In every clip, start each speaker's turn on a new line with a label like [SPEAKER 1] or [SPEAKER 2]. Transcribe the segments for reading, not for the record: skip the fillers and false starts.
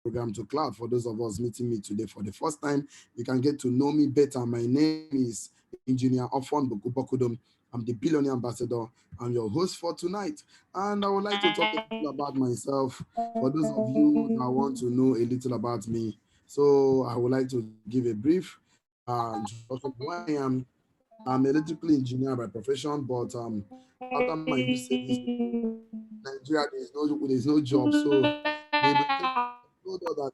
[SPEAKER 1] program to Cloud. For those of us meeting me today for the first time, you can get to know me better. My name is Engineer Ofon Bokudum. I'm the Billionaire Ambassador. I'm your host for tonight. And I would like to talk a little about myself for those of you that want to know a little about me. So I would like to give a brief introduction of who I am. I'm an electrical engineer by profession, but after my youth service, Nigeria, there's no job. So they told us that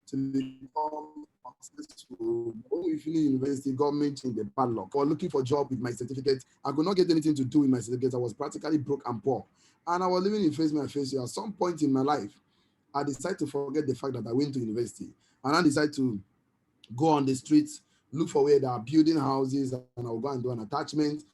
[SPEAKER 1] to become successful. When we finish university, government changed the padlock. For looking for a job with my certificate, I could not get anything to do with my certificate. I was practically broke and poor. And I was living in face my face. At some point in my life, I decided to forget the fact that I went to university. And I decided to go on the streets, look for where they are building houses, and I'll go and do an attachment.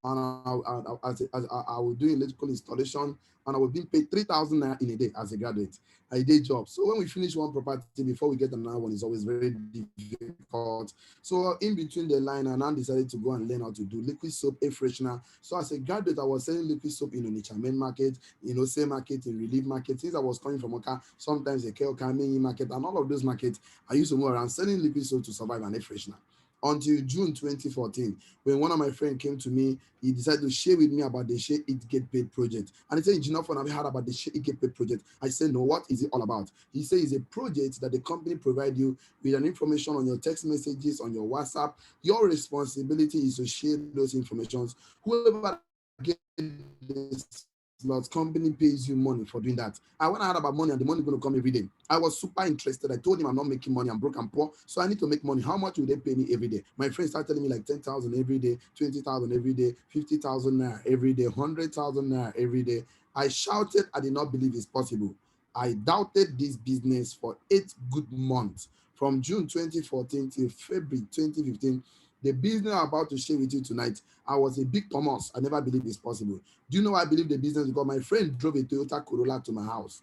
[SPEAKER 1] And I will do electrical installation, and I was being paid 3,000 naira in a day as a graduate, a day job. So when we finish one property, before we get another one, it's always very difficult. So in between the line, I now decided to go and learn how to do liquid soap, air freshener. So as a graduate, I was selling liquid soap in Onitsha main market, same market, in relief market. Since I was coming from Oka, sometimes the Keoka main market, and all of those markets, I used to move around selling liquid soap to survive and air freshener until June 2014, when one of my friends came to me. He decided to share with me about the Share It Get Paid project. And he said, Engineer, have you heard about the Share It Get Paid project? I said, no, what is it all about? He said, it's a project that the company provide you with an information on your text messages, on your WhatsApp. Your responsibility is to share those informations. Whoever gets this slot, company pays you money for doing that. And when I heard about money and the money going to come every day, I was super interested. I told him I'm not making money, I'm broke and poor, so I need to make money. How much will they pay me every day? My friends started telling me like 10,000 every day, 20,000 every day, 50,000 naira every day, 100,000 naira every day. I shouted, I did not believe it's possible. I doubted this business for 8 good months, from June 2014 till February 2015. The business I'm about to share with you tonight, I was a big Thomas. I never believed it's possible. Do you know why I believe the business? Because my friend drove a Toyota Corolla to my house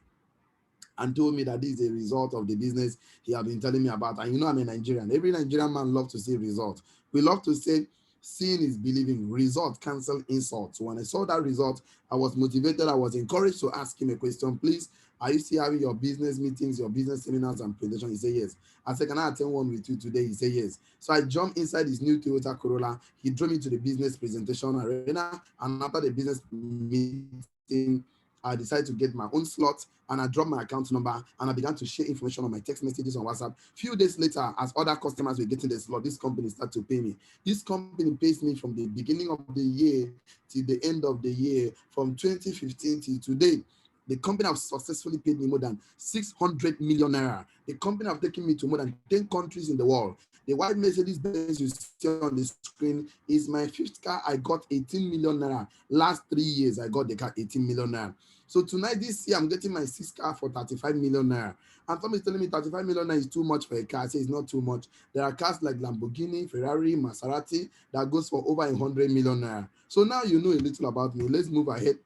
[SPEAKER 1] and told me that this is a result of the business he had been telling me about. And I'm a Nigerian. Every Nigerian man loves to see results. We love to say, seeing is believing. Result cancel insult. So when I saw that result, I was motivated. I was encouraged to ask him a question. Please, are you still having your business meetings, your business seminars and presentations? He said yes. I said, can I attend one with you today? He said yes. So I jumped inside his new Toyota Corolla. He drove me to the business presentation arena. And after the business meeting, I decided to get my own slot, and I dropped my account number, and I began to share information on my text messages on WhatsApp. Few days later, as other customers were getting the slot, this company started to pay me. This company pays me from the beginning of the year till the end of the year, from 2015 till today. The company have successfully paid me more than 600 million naira. The company have taken me to more than 10 countries in the world. The white Mercedes Benz you see on the screen is my fifth car. I got 18 million naira. Last 3 years, I got the car 18 million naira. So tonight, this year, I'm getting my sixth car for 35 million naira. And somebody's telling me 35 million naira is too much for a car. I say it's not too much. There are cars like Lamborghini, Ferrari, Maserati that goes for over 100 million naira. So now you know a little about me. Let's move ahead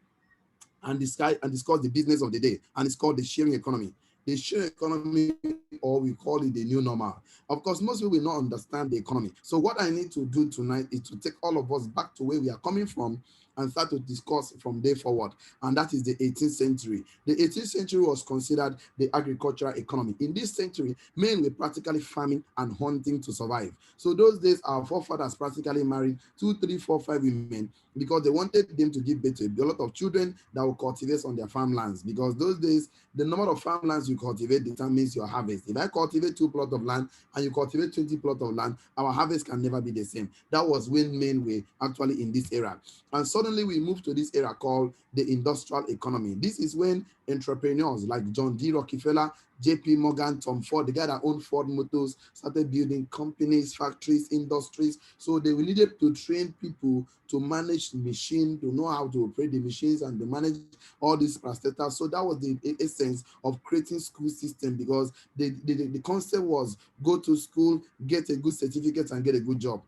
[SPEAKER 1] and discuss the business of the day, and it's called the sharing economy. The sharing economy, or we call it the new normal. Of course, most people will not understand the economy. So what I need to do tonight is to take all of us back to where we are coming from and start to discuss from there forward. And that is the 18th century. The 18th century was considered the agricultural economy. In this century, men were practically farming and hunting to survive. So those days, our forefathers practically married 2, 3, 4, 5 women because they wanted them to give birth to a lot of children that will cultivate on their farmlands. Because those days, the number of farmlands you cultivate determines your harvest. If I cultivate 2 plots of land and you cultivate 20 plots of land, our harvest can never be the same. That was when men were actually in this era. And suddenly we moved to this era called the industrial economy. This is when entrepreneurs like John D. Rockefeller, JP Morgan, Tom Ford, the guy that owned Ford Motors, started building companies, factories, industries. So they needed to train people to manage the machine, to know how to operate the machines and to manage all these parastatals. So that was the essence of creating school system, because the concept was go to school, get a good certificate and get a good job.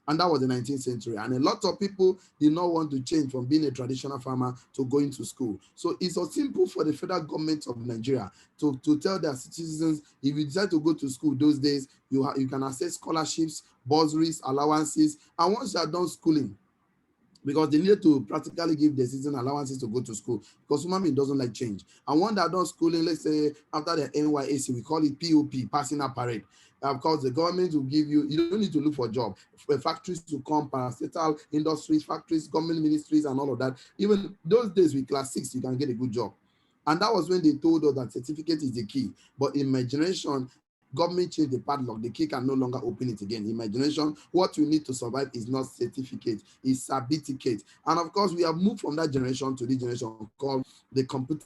[SPEAKER 1] And that was the 19th century. And a lot of people did not want to change from being a traditional farmer to going to school. So it's so simple for the federal government of Nigeria to tell their citizens, if you decide to go to school those days, you can access scholarships, bursaries, allowances. And once you are done schooling, because they needed to practically give the citizen allowances to go to school, because human being doesn't like change. And one that done schooling, let's say after the NYSC, we call it POP, passing a parade. Of course, the government will give you, you don't need to look for a job. Factories to come, parastatal industries, factories, government ministries, and all of that. Even those days with class 6, you can get a good job. And that was when they told us that certificate is the key. But in my generation, government changed the padlock. The key can no longer open it again. In my generation, what you need to survive is not certificate, it's certificate. And of course, we have moved from that generation to this generation called the computer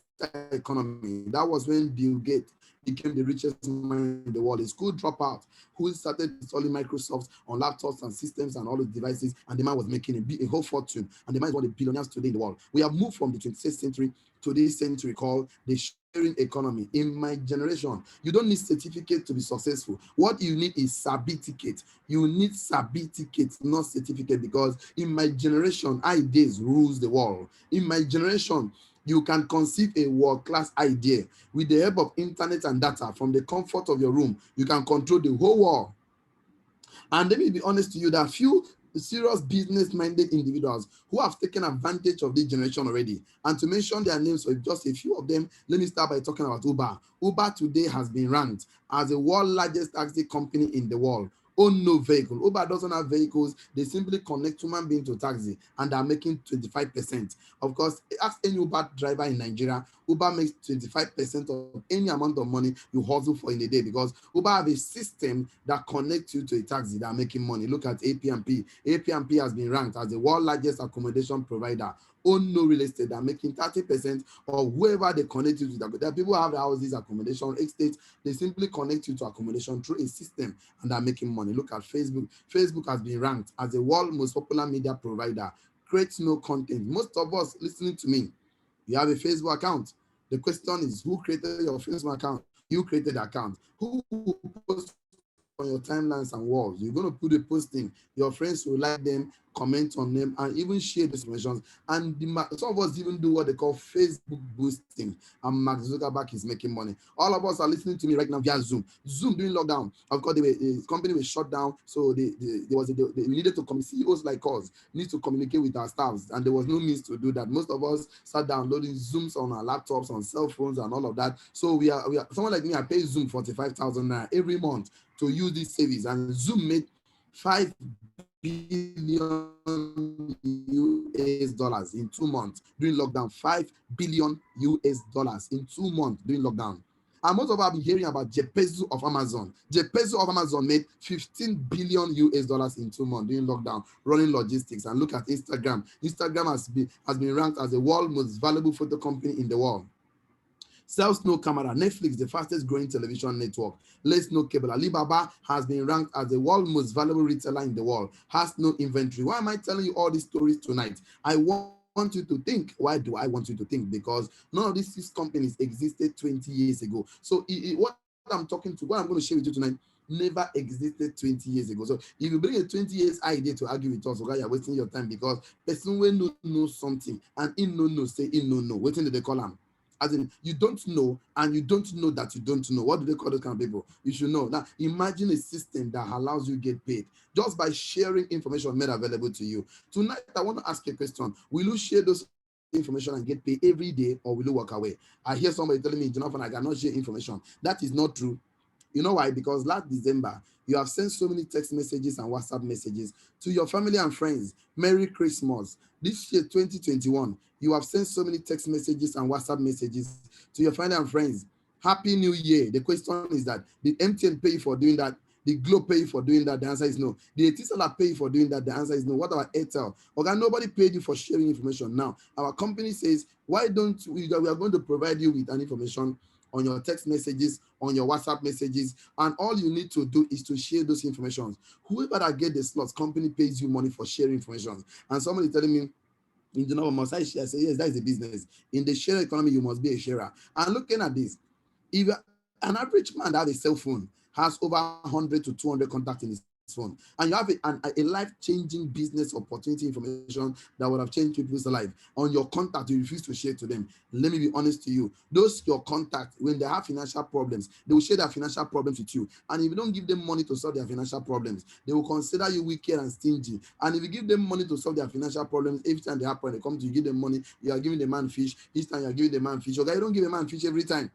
[SPEAKER 1] economy. That was when Bill Gates became the richest man in the world, a school dropout who started installing Microsoft on laptops and systems and all those devices, and the man was making a whole fortune. And the man is one of the billionaires today in the world. We have moved from the 26th century to this century called the sharing economy. In my generation, you don't need certificate to be successful. What you need is certificate. You need certificate, not certificate, because in my generation, ideas rules the world. In my generation, you can conceive a world-class idea with the help of internet and data from the comfort of your room. You can control the whole world. And let me be honest to you, that few serious business-minded individuals who have taken advantage of this generation already. And to mention their names for just a few of them, let me start by talking about Uber. Uber today has been ranked as the world's largest taxi company in the world. Own no vehicle. Uber doesn't have vehicles. They simply connect human being to taxi, and they're making 25%. Of course, ask any Uber driver in Nigeria, Uber makes 25% of any amount of money you hustle for in a day, because Uber have a system that connects you to a taxi that are making money. Look at AP&P. AP&P has been ranked as the world's largest accommodation provider. Own no real estate, they're making 30% of whoever they connect you to. There are people who have houses, accommodation, estates. They simply connect you to accommodation through a system, and they're making money. Look at Facebook. Facebook has been ranked as the world's most popular media provider. Creates no content. Most of us listening to me, you have a Facebook account. The question is, who created your Facebook account? You created the account. Who posts on your timelines and walls? You're going to put a posting. Your friends will like them, comment on them, and even share those information. And some of us even do what they call Facebook boosting. And Mark Zuckerberg is making money. All of us are listening to me right now via Zoom. Zoom during lockdown. Of course, the company was shut down, so we needed to come. CEOs like us need to communicate with our staffs, and there was no means to do that. Most of us start downloading Zooms on our laptops, on cell phones, and all of that. So we are someone like me. I pay Zoom 45,000 naira every month to use this service, and Zoom made 5 billion US dollars in 2 months during lockdown. 5 billion US dollars in 2 months during lockdown. And most of us have been hearing about Jeff Bezos of Amazon. Jeff Bezos of Amazon made 15 billion US dollars in 2 months during lockdown, running logistics. And look at Instagram. Instagram has been ranked as the world's most valuable photo company in the world. Sells no camera. Netflix, the fastest growing television network. Let's no cable. Alibaba has been ranked as the world's most valuable retailer in the world. Has no inventory. Why am I telling you all these stories tonight? I want you to think. Why do I want you to think? Because none of these 6 companies existed 20 years ago. So what I'm talking to, what I'm going to share with you tonight, never existed 20 years ago. So if you bring a 20 years idea to argue with us, okay, you're wasting your time, because person will know something and in no say in no. Waiting to the column. As in, you don't know, and you don't know that you don't know. What do they call those kind of people? You should know. Now, imagine a system that allows you to get paid just by sharing information made available to you. Tonight, I want to ask you a question. Will you share those information and get paid every day, or will you walk away? I hear somebody telling me, Jonathan, I cannot share information. That is not true. You know why? Because last December, you have sent so many text messages and WhatsApp messages to your family and friends. Merry Christmas. This year, 2021, you have sent so many text messages and WhatsApp messages to your family and friends. Happy New Year. The question is that, did MTN pay for doing that? Did Glo pay for doing that? The answer is no. Did Etisalat pay for doing that? The answer is no. What about Airtel? Okay, nobody paid you for sharing information. Now, our company says, why don't we are going to provide you with an information on your text messages, on your WhatsApp messages, and all you need to do is to share those information. Whoever that get the slots, company pays you money for sharing information. And somebody telling me, in the number, must I share? I say, yes, that is a business. In the share economy, you must be a sharer. And looking at this, if an average man that has a cell phone has over 100 to 200 contacts in his phone, and you have a life-changing business opportunity information that would have changed people's life on your contact, you refuse to share to them. Let me be honest to you, those your contact, when they have financial problems, they will share their financial problems with you, and if you don't give them money to solve their financial problems, they will consider you wicked and stingy. And if you give them money to solve their financial problems, every time they happen, they come to you, give them money, you are giving the man fish. Each time you are giving the man fish. Okay, you don't give a man fish every time.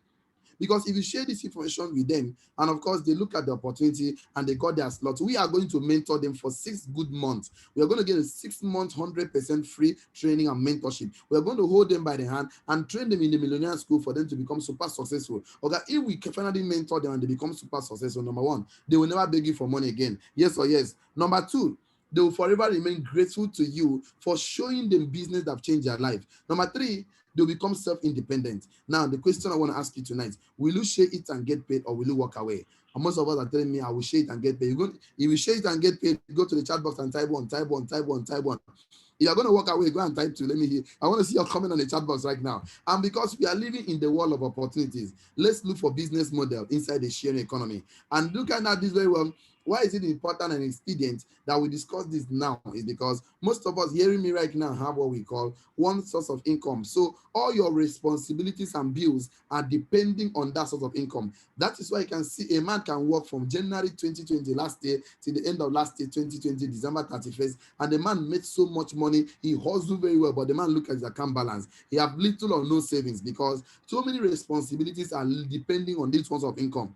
[SPEAKER 1] Because if you share this information with them, and of course they look at the opportunity and they got their slot, we are going to mentor them for 6 good months. We are going to get a 6-month 100% free training and mentorship. We are going to hold them by the hand and train them in the millionaire school for them to become super successful. Okay, if we finally mentor them and they become super successful, number one, they will never beg you for money again. Yes or yes? Number two, they will forever remain grateful to you for showing them business that have changed their life. Number three, they'll become self-independent. Now, the question I want to ask you tonight, will you share it and get paid, or will you walk away? And most of us are telling me, I will share it and get paid. If you share it and get paid, go to the chat box and type one, type one, type one, type one. If you're going to walk away, go and type two. Let me hear. I want to see your comment on the chat box right now. And because we are living in the world of opportunities, let's look for business model inside the sharing economy. And look at this very well. Why is it important and expedient that we discuss this now? Is because most of us hearing me right now have what we call one source of income. So all your responsibilities and bills are depending on that source of income. That is why you can see a man can work from January 2020 last year to the end of last year, 2020, December 31st, and the man made so much money. He hustled very well, but the man look at his account balance. He have little or no savings because so many responsibilities are depending on this source of income.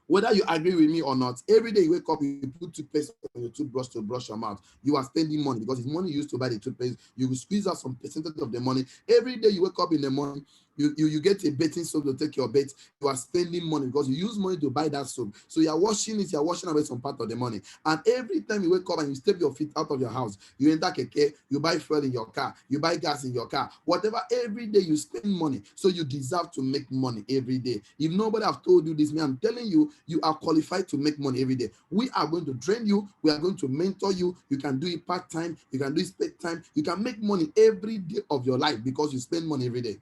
[SPEAKER 1] Whether you agree with me or not, every day you wake up, you put toothpaste on your toothbrush to brush your mouth. You are spending money because it's money you used to buy the toothpaste. You will squeeze out some percentage of the money. Every day you wake up in the morning, you get a bathing soap to take your bath. You are spending money because you use money to buy that soap. So you are washing it, you are washing away some part of the money. And every time you wake up and you step your feet out of your house, you enter keke, you buy fuel in your car, you buy gas in your car, whatever, every day you spend money. So you deserve to make money every day. If nobody have told you this, I'm telling you, you are qualified to make money every day. We are going to train you. We are going to mentor you. You can do it part-time. You can do it spare time. You can make money every day of your life because you spend money every day.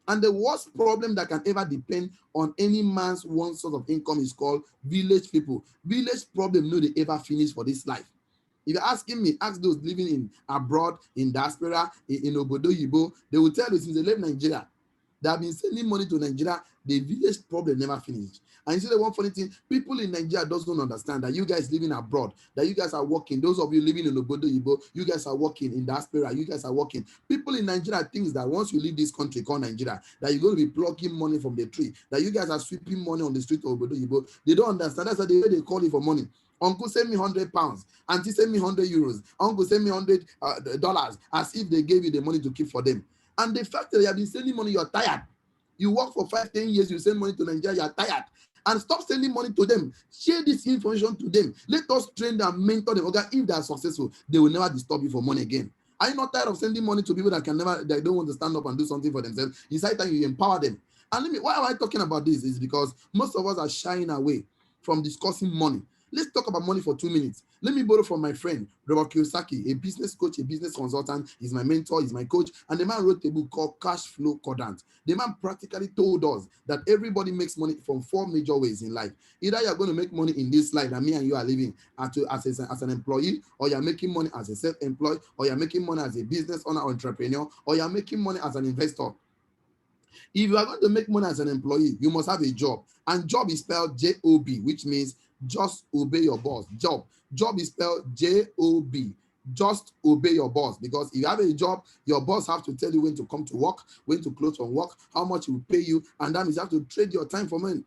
[SPEAKER 1] And the worst problem that can ever depend on any man's one source of income is called village people. Village problem no they ever finish for this life. If you're asking me, ask those living in abroad, in diaspora, in Obodo Yibo, they will tell you since they left Nigeria, they have been sending money to Nigeria, the village problem never finished. And you see the one funny thing, people in Nigeria don't understand that you guys living abroad, that you guys are working. Those of you living in Obodo Yibo, you guys are working in diaspora, you guys are working. People in Nigeria think that once you leave this country called Nigeria, that you're going to be plucking money from the tree, that you guys are sweeping money on the street of Obodo Yibo. They don't understand. That's the way they call you for money. Uncle send me £100, auntie send me €100, uncle send me $100, as if they gave you the money to keep for them. And the fact that you have been sending money, you're tired. You work for 5-10 years, you send money to Nigeria, you're tired. And stop sending money to them. Share this information to them. Let us train them, mentor them. Okay, if they are successful, they will never disturb you for money again. Are you not tired of sending money to people that don't want to stand up and do something for themselves? It's high time you empower them. And why am I talking about this? Is because most of us are shying away from discussing money. Let's talk about money for 2 minutes. Let me borrow from my friend, Robert Kiyosaki, a business coach, a business consultant. He's my mentor, he's my coach. And the man wrote a book called Cash Flow Quadrant. The man practically told us that everybody makes money from 4 major ways in life. Either you're going to make money in this life that me and you are living as an employee, or you're making money as a self-employed, or you're making money as a business owner or entrepreneur, or you're making money as an investor. If you are going to make money as an employee, you must have a job. And job is spelled J-O-B, which means just obey your boss. Job is spelled J-O-B. Just obey your boss. Because if you have a job, your boss have to tell you when to come to work, when to close from work, how much he will pay you, and that means you have to trade your time for money.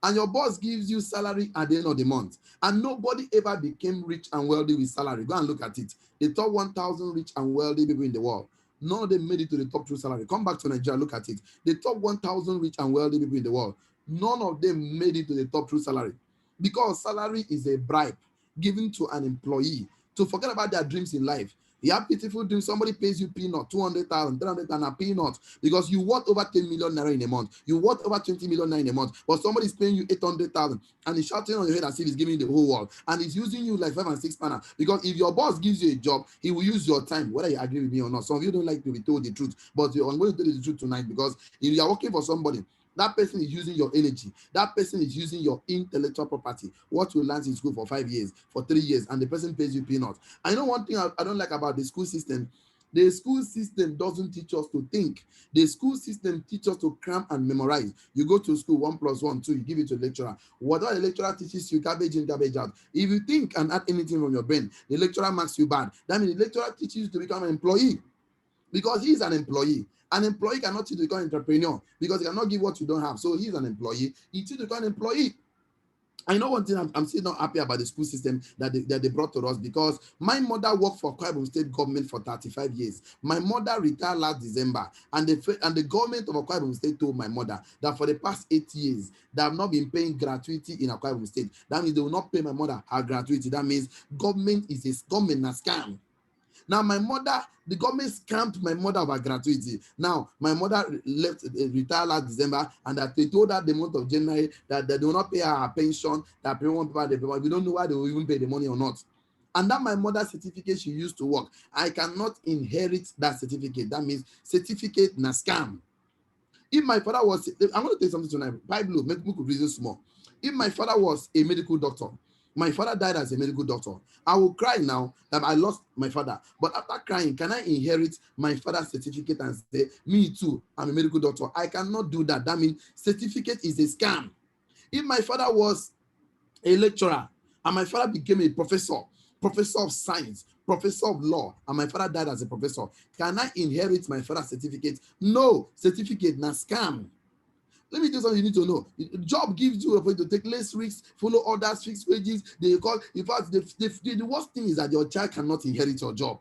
[SPEAKER 1] And your boss gives you salary at the end of the month. And nobody ever became rich and wealthy with salary. Go and look at it. The top 1,000 rich and wealthy people in the world, none of them made it to the top 2 salary. Come back to Nigeria, look at it. The top 1,000 rich and wealthy people in the world, none of them made it to the top 2 salary. Because salary is a bribe given to an employee to forget about their dreams in life. You have beautiful dreams, somebody pays you peanut, 200,000, 300,000 a peanut, because you worth over 10 million naira in a month. You worth over 20 million naira in a month, but somebody is paying you 800,000 and he's shouting on your head as if he's giving you the whole world. And he's using you like 5 and 6 panel. Because if your boss gives you a job, he will use your time, whether you agree with me or not. Some of you don't like to be told the truth, but I'm going to tell you the truth tonight, because if you are working for somebody That person is using your energy. That person is using your intellectual property. What you learn in school for 5 years, for 3 years, and the person pays you peanuts. I know one thing I don't like about the school system. The school system doesn't teach us to think. The school system teaches us to cram and memorize. You go to school, 1 + 1, 2, you give it to the lecturer. Whatever the lecturer teaches you, garbage in, garbage out. If you think and add anything from your brain, the lecturer marks you bad. That means the lecturer teaches you to become an employee because he's an employee. An employee cannot teach you to become an entrepreneur because he cannot give what you don't have. So he's an employee. He teaches you to become an employee. I know one thing I'm still not happy about the school system that they brought to us, because my mother worked for Akwa Ibom State government for 35 years. My mother retired last December, and the government of Akwa Ibom State told my mother that for the past 8 years, they have not been paying gratuity in Akwa Ibom State. That means they will not pay my mother her gratuity. That means government is a scam. Now, the government scammed my mother of her gratuity. Now, my mother retired last December, and that they told her the month of January that they will not pay her pension, that we don't know why they will even pay the money or not. And that my mother's certificate she used to work, I cannot inherit that certificate. That means certificate na scam. If my father was, I'm going to tell you something tonight. Bible, make me reason small. If my father was a medical doctor, my father died as a medical doctor, I will cry now that I lost my father. But after crying, can I inherit my father's certificate and say, me too, I'm a medical doctor? I cannot do that. That means certificate is a scam. If my father was a lecturer and my father became a professor of science, professor of law, and my father died as a professor, can I inherit my father's certificate? No, certificate na scam. Let me tell you something you need to know. Job gives you a way to take less risks, follow others, fixed wages. In fact, the worst thing is that your child cannot inherit your job.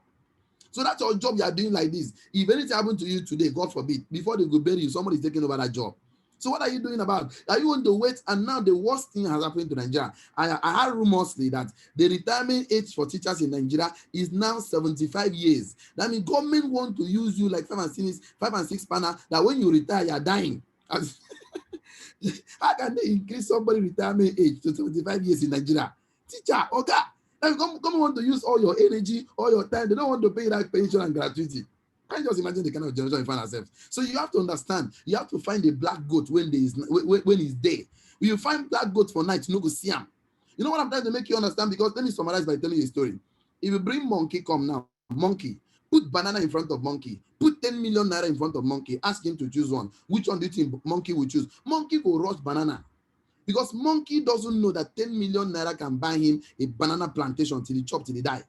[SPEAKER 1] So that's your job you are doing like this. If anything happened to you today, God forbid, before they go bury you, somebody is taking over that job. So what are you doing about it? Are you going to wait? And now the worst thing has happened to Nigeria. I heard rumors that the retirement age for teachers in Nigeria is now 75 years. That means government want to use you like 5 and 6 panel, that when you retire, you are dying. How can they increase somebody's retirement age to 75 years in Nigeria? Teacher, okay. Now come want to use all your energy, all your time. They don't want to pay that pension and gratuity. Can you just imagine the kind of generation you find ourselves? So you have to understand, you have to find a black goat when he's day. When you find black goat for night, you no go see him. You know what I'm trying to make you understand? Because let me summarize by telling you a story. If you bring monkey come now, monkey, put banana in front of monkey, put 10 million naira in front of monkey, ask him to choose one. Which one do you think monkey will choose? Monkey will rush banana. Because monkey doesn't know that 10 million naira can buy him a banana plantation till he chop, till he die.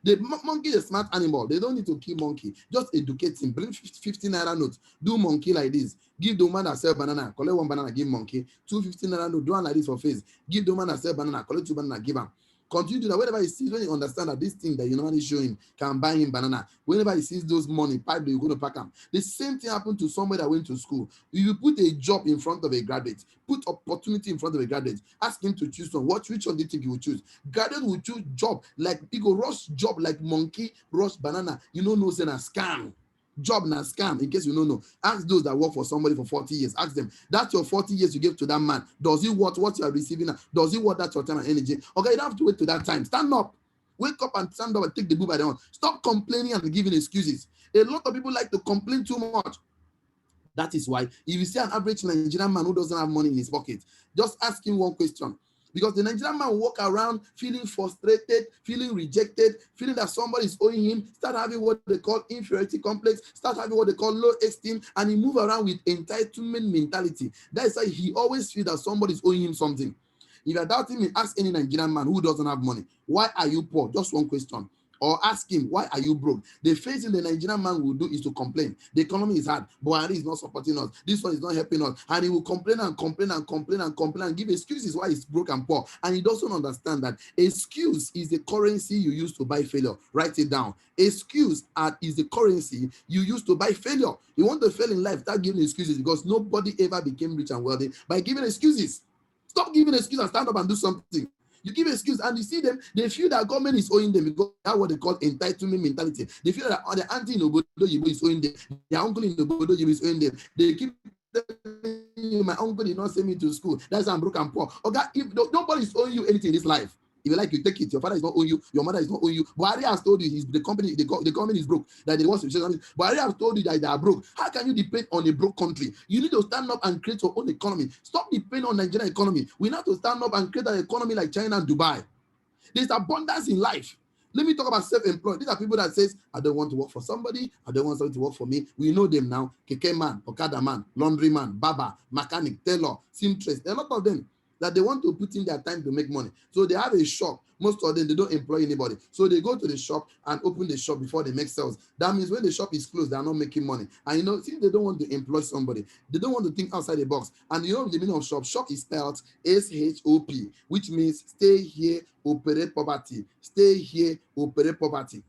[SPEAKER 1] The monkey is a smart animal. They don't need to kill monkey. Just educate him. Bring 50 naira notes. Do monkey like this. Give the woman that sell banana. Collect 1 banana, give monkey. 250 naira note. Do one like this for face. Give the woman that sell banana. Collect 2 banana, give him. Continue to do that. Whenever he sees, when you understand that this thing that you normally show him can buy him banana, whenever he sees those money, pipe, you're going to pack them. The same thing happened to somebody that went to school. If you put a job in front of a graduate, put opportunity in front of a graduate, ask him to choose one. Which one do you think he will choose? Graduate will choose job like he go rush job like monkey rush banana. You know, no saying a scam. Job na scam, in case you don't know. Ask those that work for somebody for 40 years. Ask them, that's your 40 years you gave to that man. Does he want what you are receiving now? Does he want that your time and energy? Okay, you don't have to wait to that time. Stand up. Wake up and stand up and take the bull by the horn. Stop complaining and giving excuses. A lot of people like to complain too much. That is why if you see an average Nigerian man who doesn't have money in his pocket, just ask him one question. Because the Nigerian man will walk around feeling frustrated, feeling rejected, feeling that somebody is owing him, start having what they call inferiority complex, start having what they call low esteem, and he move around with entitlement mentality. That is why he always feels that somebody is owing him something. If you're doubting me, ask any Nigerian man who doesn't have money, why are you poor? Just one question. Or ask him, why are you broke? The first thing the Nigerian man will do is to complain. The economy is hard. Buhari is not supporting us. This one is not helping us. And he will complain and complain and complain and complain and give excuses why he's broke and poor. And he doesn't understand that excuse is the currency you use to buy failure. Write it down. Excuse is the currency you use to buy failure. You want to fail in life, start giving excuses, because nobody ever became rich and wealthy by giving excuses. Stop giving excuses and stand up and do something. You give excuse and you see them, they feel that government is owing them because that's what they call entitlement mentality. They feel that the auntie in Obodo Yibo is owing them, their uncle in Obodo Yibo is owing them. They keep telling you, my uncle did not send me to school. That's why I'm broke and poor. Okay, if nobody is owing you anything in this life. If you like, you take it. Your father is not owing you. Your mother is not owing you. Buhari has told you the company is broke. That they want to say something. Buhari has told you that they are broke. How can you depend on a broke country? You need to stand up and create your own economy. Stop depending on Nigerian economy. We need to stand up and create an economy like China and Dubai. There's abundance in life. Let me talk about self-employed. These are people that says, I don't want to work for somebody. I don't want somebody to work for me. We know them now. Keke man, Okada man, laundry man, barber, mechanic, tailor, seamstress. There are a lot of them that they want to put in their time to make money. So they have a shop. Most of them, they don't employ anybody. So they go to the shop and open the shop before they make sales. That means when the shop is closed, they are not making money. And since they don't want to employ somebody, they don't want to think outside the box. And the meaning of shop? Shop is spelled S-H-O-P, which means stay here, operate poverty. Stay here, operate poverty.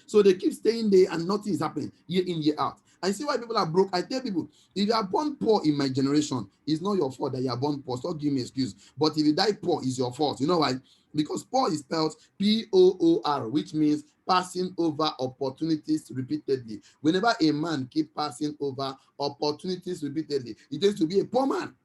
[SPEAKER 1] So they keep staying there and nothing is happening year in, year out. I see why people are broke. I tell people, if you are born poor in my generation, it's not your fault that you are born poor. Stop giving me an excuse. But if you die poor, it's your fault. You know why? Because poor is spelled P-O-O-R, which means passing over opportunities repeatedly. Whenever a man keeps passing over opportunities repeatedly, he tends to be a poor man.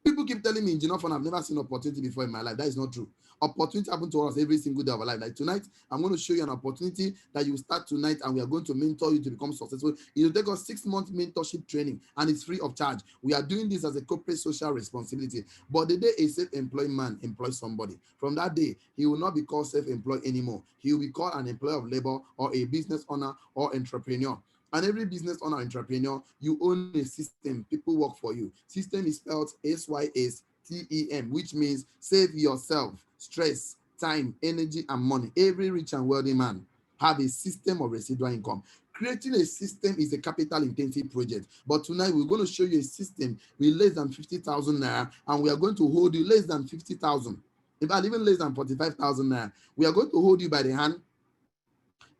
[SPEAKER 1] People keep telling me in Genofon, I've never seen opportunity before in my life. That is not true. Opportunity happen to us every single day of our life. Like tonight, I'm going to show you an opportunity that you start tonight, and we are going to mentor you to become successful. It will take us 6-month mentorship training, and it's free of charge. We are doing this as a corporate social responsibility. But the day a self-employed man employs somebody, from that day, he will not be called self-employed anymore. He will be called an employer of labor or a business owner or entrepreneur. And every business owner, entrepreneur, you own a system. People work for you. System is spelled S-Y-S-T-E-M, which means save yourself, stress, time, energy, and money. Every rich and wealthy man have a system of residual income. Creating a system is a capital-intensive project. But tonight, we're going to show you a system with less than 50,000 naira, and we are going to hold you less than 50,000. In fact, even less than 45,000 naira. We are going to hold you by the hand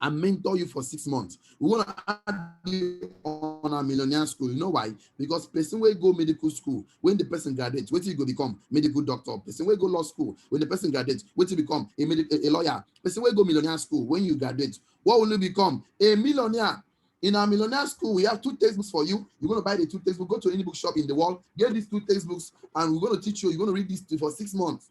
[SPEAKER 1] and mentor you for 6 months. We want to add you on a millionaire school. You know why? Because person will go medical school. When the person graduates, what will go become? Medical doctor. Person will go law school. When the person graduates, what will become? A lawyer. Person will go millionaire school. When you graduate, what will you become? A millionaire. In our millionaire school, we have 2 textbooks for you. You're going to buy the 2 textbooks. Go to any bookshop in the world, get these 2 textbooks, and we're going to teach you. You're going to read this for 6 months.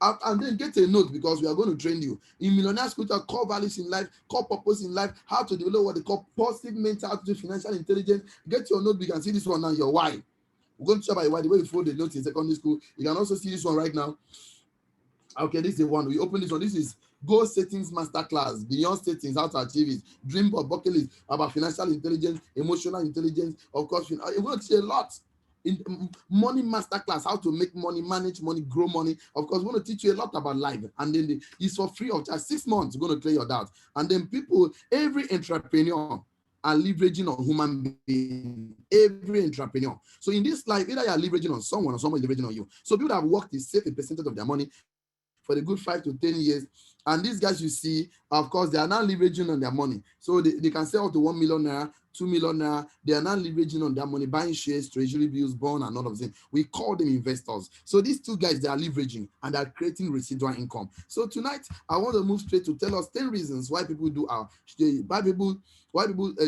[SPEAKER 1] And then get a note, because we are going to train you in millionaire school to core values in life, core purpose in life, how to develop what they call positive mental attitude, financial intelligence. Get your note. You can see this one now, your why. We're going to show by why the way you fold the notes in secondary school. You can also see this one right now. Okay, this is the one. We open this one. This is Goal Settings Masterclass, Beyond Settings, How to Achieve It, Dream Board, Bucket List, about financial intelligence, emotional intelligence. Of course, we're going to see a lot. In money masterclass, how to make money, manage money, grow money. Of course, we're going to teach you a lot about life, and then it's for free of charge. 6 months, we're going to clear your doubt. And then every entrepreneur are leveraging on human being. Every entrepreneur. So in this life, either you are leveraging on someone or someone is leveraging on you. So people that have worked is save a percentage of their money for the good 5 to 10 years. And these guys you see, of course, they are now leveraging on their money. So they can sell up to 1 million naira, 2 million naira. They are now leveraging on their money, buying shares, treasury bills, bond, and all of them. We call them investors. So these 2 guys, they are leveraging and they are creating residual income. So tonight, I want to move straight to tell us 10 reasons why people do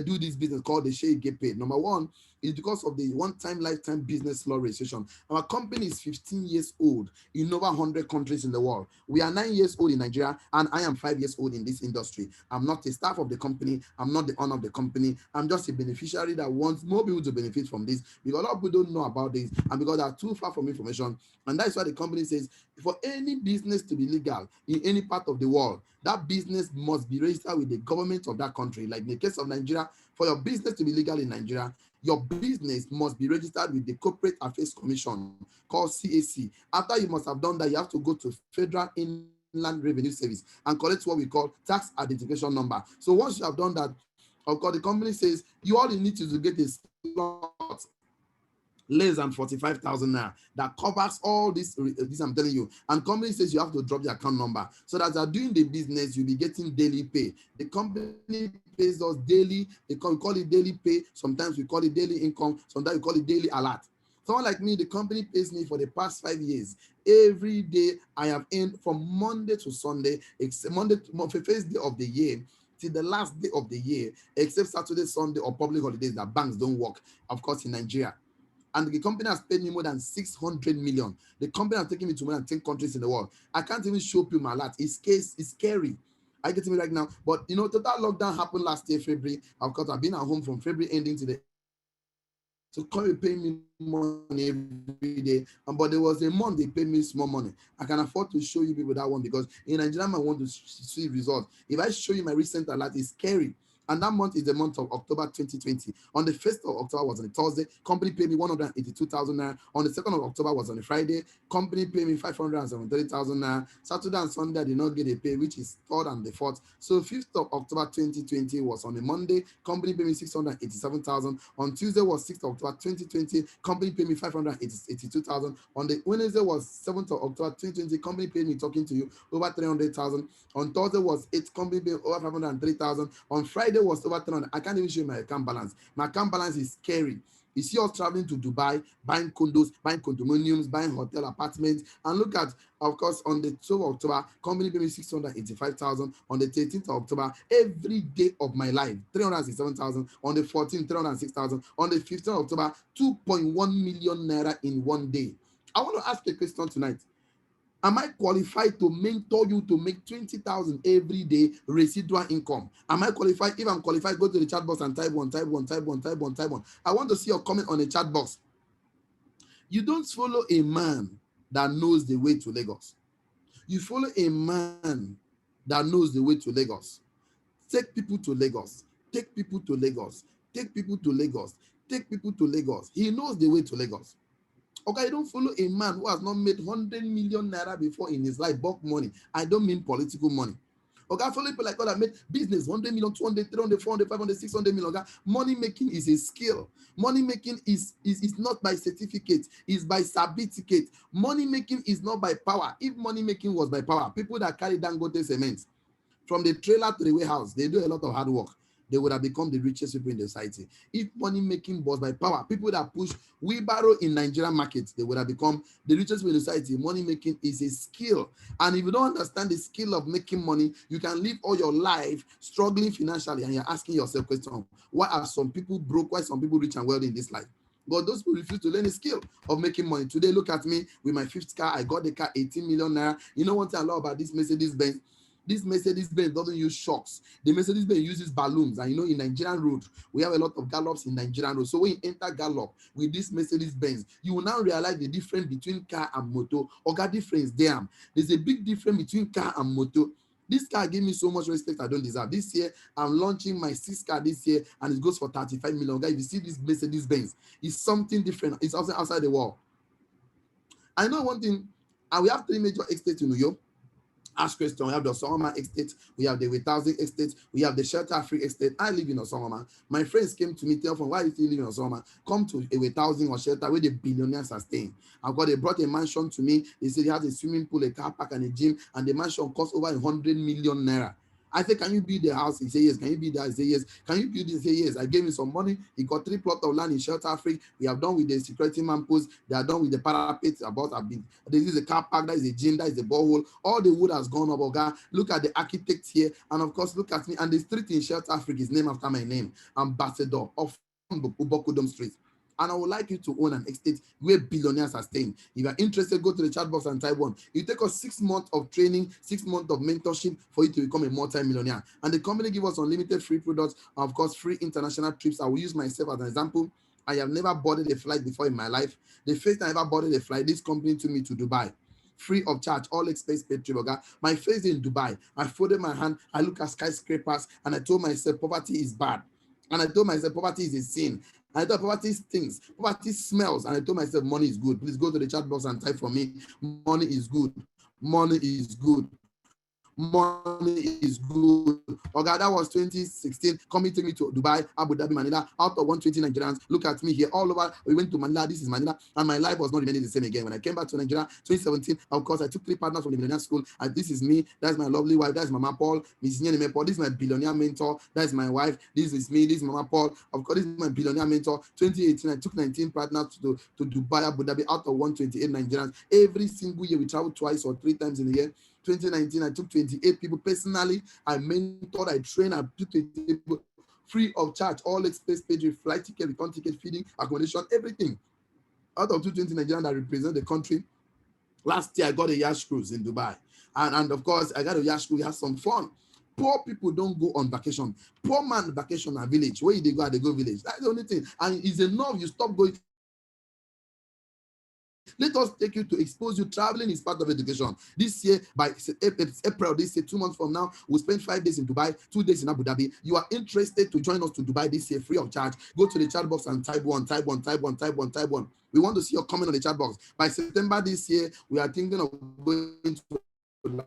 [SPEAKER 1] do this business called the share get paid. Number 1 is because of the one-time lifetime business law registration. Our company is 15 years old in over 100 countries in the world. We are 9 years old in Nigeria, and I am 5 years old in this industry. I'm not a staff of the company. I'm not the owner of the company. I'm just a beneficiary that wants more people to benefit from this, because a lot of people don't know about this, and because they are too far from information. And that's why the company says, for any business to be legal in any part of the world, that business must be registered with the government of that country. Like in the case of Nigeria, for your business to be legal in Nigeria, your business must be registered with the Corporate Affairs Commission, called CAC. After you must have done that, you have to go to Federal Inland Revenue Service and collect what we call tax identification number. So once you have done that, of course, the company says all you need to get a slot less than 45,000 naira that covers all this I'm telling you. And company says you have to drop the account number, so that as you're doing the business, you'll be getting daily pay. The company pays us daily. We call it daily pay. Sometimes we call it daily income. Sometimes we call it daily alert. Someone like me, the company pays me for the past 5 years. Every day I have earned from Monday to Sunday, except Monday to first day of the year till the last day of the year, except Saturday, Sunday, or public holidays that banks don't work, of course, in Nigeria. And the company has paid me more than 600 million. The company has taken me to more than 10 countries in the world. I can't even show you my lot. It's scary. I get to me right now. But total lockdown happened last year, February. Of course, I've been at home from February ending to the so come and pay me money every day. But there was a month they paid me small money. I can afford to show you people that one because in Nigeria, I want to see results. If I show you my recent alert, it's scary. And that month is the month of October 2020. On the 1st of October was on a Thursday. Company paid me 182,000 naira. On the 2nd of October was on a Friday. Company paid me 573,000 naira. Saturday and Sunday I did not get a pay, which is 3rd and the 4th. So 5th of October 2020 was on a Monday. Company paid me 687,000. On Tuesday was 6th of October 2020. Company paid me 582,000. On the Wednesday was 7th of October 2020. Company paid me, talking to you, over 300,000. On Thursday was 8th. Company paid over 503,000. On Friday was over 300. I can't even show you my account balance. My account balance is scary. You see us traveling to Dubai, buying condos, buying condominiums, buying hotel apartments. And look at, of course, on the 12th of October, company paid me 685,000. On the 13th of October, every day of my life, 367,000. On the 14th, 306,000. On the 15th of October, 2.1 million naira in one day. I want to ask a question tonight. Am I qualified to mentor you to make 20,000 every day residual income? Am I qualified? If I'm qualified, go to the chat box and type one. I want to see your comment on the chat box. You don't follow a man that knows the way to Lagos. You follow a man that knows the way to Lagos. Take people to Lagos. Take people to Lagos. Take people to Lagos. Take people to Lagos. He knows the way to Lagos. Okay, I don't follow a man who has not made 100 million naira before in his life, bulk money. I don't mean political money. Okay, I follow people like God that made business 100 million, 200, 300, 400, 500, 600 million. Okay? Money making is a skill. Money making is not by certificate, it's by certificate. Money making is not by power. If money making was by power, people that carry Dangote cement from the trailer to the warehouse, they do a lot of hard work. They would have become the richest people in the society. If money making was by power, people that push wheelbarrow in Nigerian markets, they would have become the richest people in the society. Money making is a skill. And if you don't understand the skill of making money, you can live all your life struggling financially and you're asking yourself question, why are some people broke? Why are some people rich and wealthy in this life? But those people refuse to learn the skill of making money. Today, look at me with my 5th car. I got the car 18 million naira. You know one thing I love about this Mercedes-Benz? This Mercedes-Benz doesn't use shocks. The Mercedes-Benz uses balloons. And in Nigerian road, we have a lot of gallops in Nigerian road. So when you enter gallop with this Mercedes-Benz, you will now realize the difference between car and motor. Okay, difference there. There's a big difference between car and motor. This car gave me so much respect I don't deserve. This year, I'm launching my 6th car this year, and it goes for 35 million. Guys, if you see this Mercedes-Benz, it's something different. It's also outside the wall. I know one thing, and we have 3 major estates in New York. Ask question. We have the Osawama estate, we have the Wethausen estate, we have the Shelter Free estate. I live in Osawama. My friends came to me, tell from why you still live in Osawama? Come to a Wethausen or Shelter where the billionaires are staying. They brought a mansion to me. They said it has a swimming pool, a car park, and a gym, and the mansion costs over 100 million naira. I said, can you build the house? He said, yes. Can you build that? He said, yes. Can you build this? He said, yes. I gave him some money. He got 3 plots of land in Shelter Free. We have done with the security man post. They are done with the parapet. This is a car park. That is a gym. That is a borehole. All the wood has gone up. Okay? Look at the architect here. And of course, look at me. And the street in Shelter Free is named after my name, Ambassador of Ubokudum Street. And I would like you to own an estate where billionaires are staying. If you're interested, go to the chat box and type one. It take us 6 months of training, 6 months of mentorship for you to become a multi-millionaire. And the company gives us unlimited free products, and of course, free international trips. I will use myself as an example. I have never boarded a flight before in my life. The first time I ever boarded a flight, this company took me to Dubai. Free of charge, all expense paid trip. My face in Dubai. I folded my hand. I look at skyscrapers, and I told myself poverty is bad. And I told myself poverty is a sin. I thought poverty stinks, poverty smells, and I told myself money is good. Please go to the chat box and type for me, money is good, money is good. Money is good. Okay, that was 2016. Coming to me to Dubai, Abu Dhabi, Manila. Out of 120 Nigerians, look at me here. All over, we went to Manila. This is Manila, and my life was not remaining the same again. When I came back to Nigeria, 2017, of course, I took 3 partners from the millionaire school. And this is me. That's my lovely wife. That's Mama Paul. Mrs. Nyene Paul. This is my billionaire mentor. That's my wife. This is me. This is Mama Paul. Of course, this is my billionaire mentor. 2018, I took 19 partners to Dubai, Abu Dhabi. Out of 128 Nigerians, every single year we travel twice or 3 times in a year. 2019, I took 28 people personally. I mentored, I trained, I took 28 people free of charge, all expense paid with flight ticket, return ticket, feeding, accommodation, everything. Out of 220 Nigerians that represent the country, last year I got a yacht cruise in Dubai. And of course, I got a yacht cruise, we had some fun. Poor people don't go on vacation. Poor man vacation at village. Where they go, they go village. That's the only thing. And it's enough, you stop going. Let us take you to expose you. Traveling is part of education. This year, by April, this year, 2 months from now, we'll spend 5 days in Dubai, 2 days in Abu Dhabi. You are interested to join us to Dubai this year, free of charge. Go to the chat box and type one, type one, type one, type one, type one. We want to see your comment on the chat box. By September this year, we are thinking of going to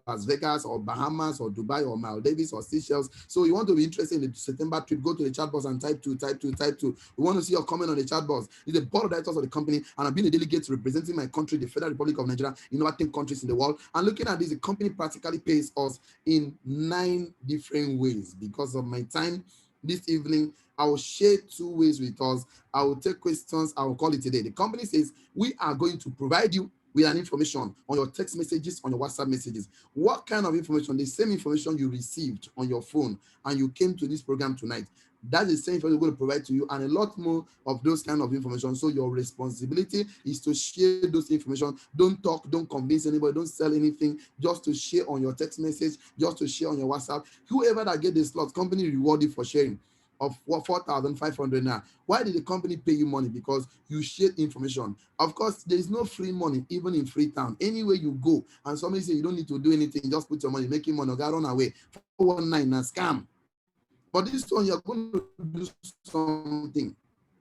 [SPEAKER 1] Las Vegas or Bahamas or Dubai or Maldives or Seychelles. So you want to be interested in the September trip, go to the chat box and type 2, type 2, type 2. We want to see your comment on the chat box. It's the board of directors of the company, and I've been a delegate representing my country, the Federal Republic of Nigeria, in over 10 countries in the world. And looking at this, the company practically pays us in 9 different ways. Because of my time this evening, I will share 2 ways with us. I will take questions. I will call it today. The company says we are going to provide you with an information on your text messages, on your WhatsApp messages. What kind of information? The same information you received on your phone and you came to this program tonight. That's the same information we're going to provide to you, and a lot more of those kind of information. So your responsibility is to share those information. Don't talk, don't convince anybody, don't sell anything, just to share on your text message, just to share on your WhatsApp. Whoever that get the slot, company reward you for sharing of 4,500 now. Why did the company pay you money? Because you share information. Of course, there is no free money, even in Freetown. Anywhere you go, and somebody say you don't need to do anything, just put your money, making money, go run away. 419 na scam. But this one, you're going to do something,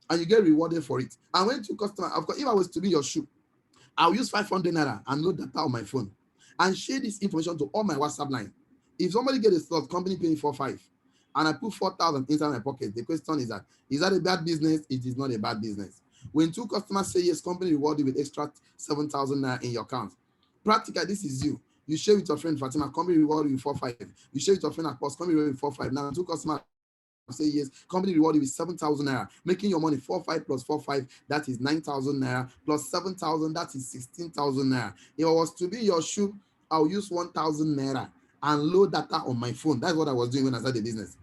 [SPEAKER 1] and you get rewarded for it. And when to customer, of course, if I was to be your shoe, I'll use 500 naira and load data on my phone and share this information to all my WhatsApp line. If somebody get a slot, company paying 4,500, and I put 4,000 inside my pocket, the question is that a bad business? It is not a bad business. When 2 customers say yes, company reward you with extra 7,000 naira in your account. Practically, this is you. You share with your friend Fatima, company reward you with 4,500. You share with your friend Akos, company reward you with 4,500. Now 2 customers say yes, company reward you with 7,000 naira, making your money 4,500 plus 4,500, that is 9,000 naira, plus 7,000, that is 16,000 naira. If I was to be your shoe, I'll use 1,000 naira and load data on my phone. That's what I was doing when I started the business.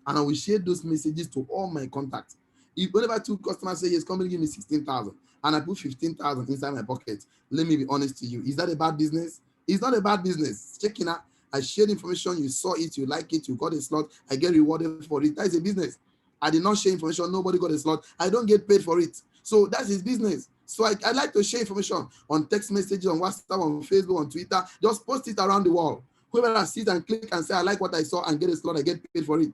[SPEAKER 1] And I will share those messages to all my contacts. If whenever 2 customers say yes, company give me 16,000 and I put 15,000 inside my pocket, let me be honest to you. Is that a bad business? It's not a bad business. Checking out. I shared information, you saw it, you like it, you got a slot, I get rewarded for it. That is a business. I did not share information, nobody got a slot, I don't get paid for it. So that's his business. So I like to share information on text messages, on WhatsApp, on Facebook, on Twitter. Just post it around the world. Whoever sees and click and say, I like what I saw and get a slot, I get paid for it.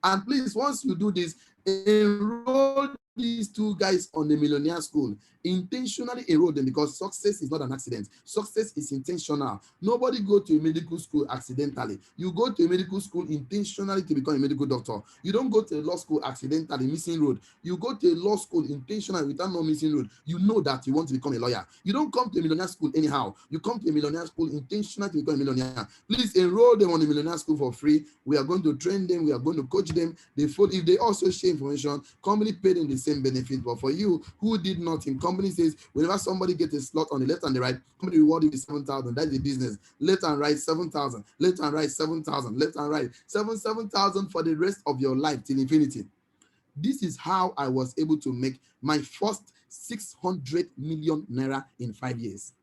[SPEAKER 1] And please, once you do this, enroll these 2 guys on the Millionaire School. Intentionally enroll them, because success is not an accident. Success is intentional. Nobody go to a medical school accidentally. You go to a medical school intentionally to become a medical doctor. You don't go to a law school accidentally, missing road. You go to a law school intentionally without no missing road. You know that you want to become a lawyer. You don't come to a Millionaire School anyhow. You come to a Millionaire School intentionally to become a millionaire. Please enroll them on the Millionaire School for free. We are going to train them. We are going to coach them. If they also share information, company paid them the same benefit. But for you who did nothing, company says whenever somebody gets a slot on the left and the right, company reward you with 7,000. That's the business. Left and right 7,000. Left and right 7,000. Left and right 7,000 for the rest of your life till infinity. This is how I was able to make my first 600 million naira in 5 years.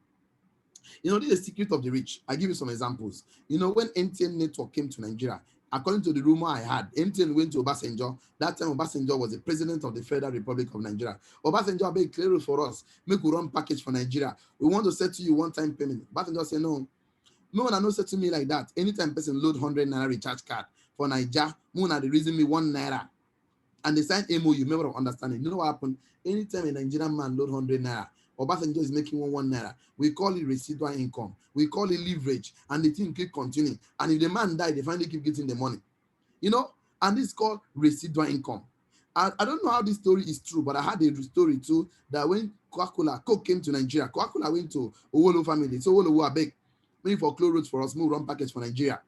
[SPEAKER 1] You know, this is the secret of the rich. I give you some examples. You know, when MTN network came to Nigeria, according to the rumor I had, MTN went to Obasanjo. That time, Obasanjo was the president of the Federal Republic of Nigeria. Obasanjo made clear for us, make we run package for Nigeria. We want to settle you one-time payment. Obasanjo said, no one no settle me like that. Anytime person load 100 naira recharge card for Nigeria, Moon had the reason me 1 naira. And they signed MOU, member of understanding. You know what happened? Anytime a Nigerian man load 100 naira, Obasanjo is making 1 naira. We call it residual income. We call it leverage. And the thing keep continuing. And if the man died, they finally keep getting the money. You know? And this is called residual income. I don't know how this story is true, but I had a story too, that when Coke came to Nigeria, Coca-Cola went to Owolo family. So Owolo will beg, maybe for close roads for us, move run package for Nigeria.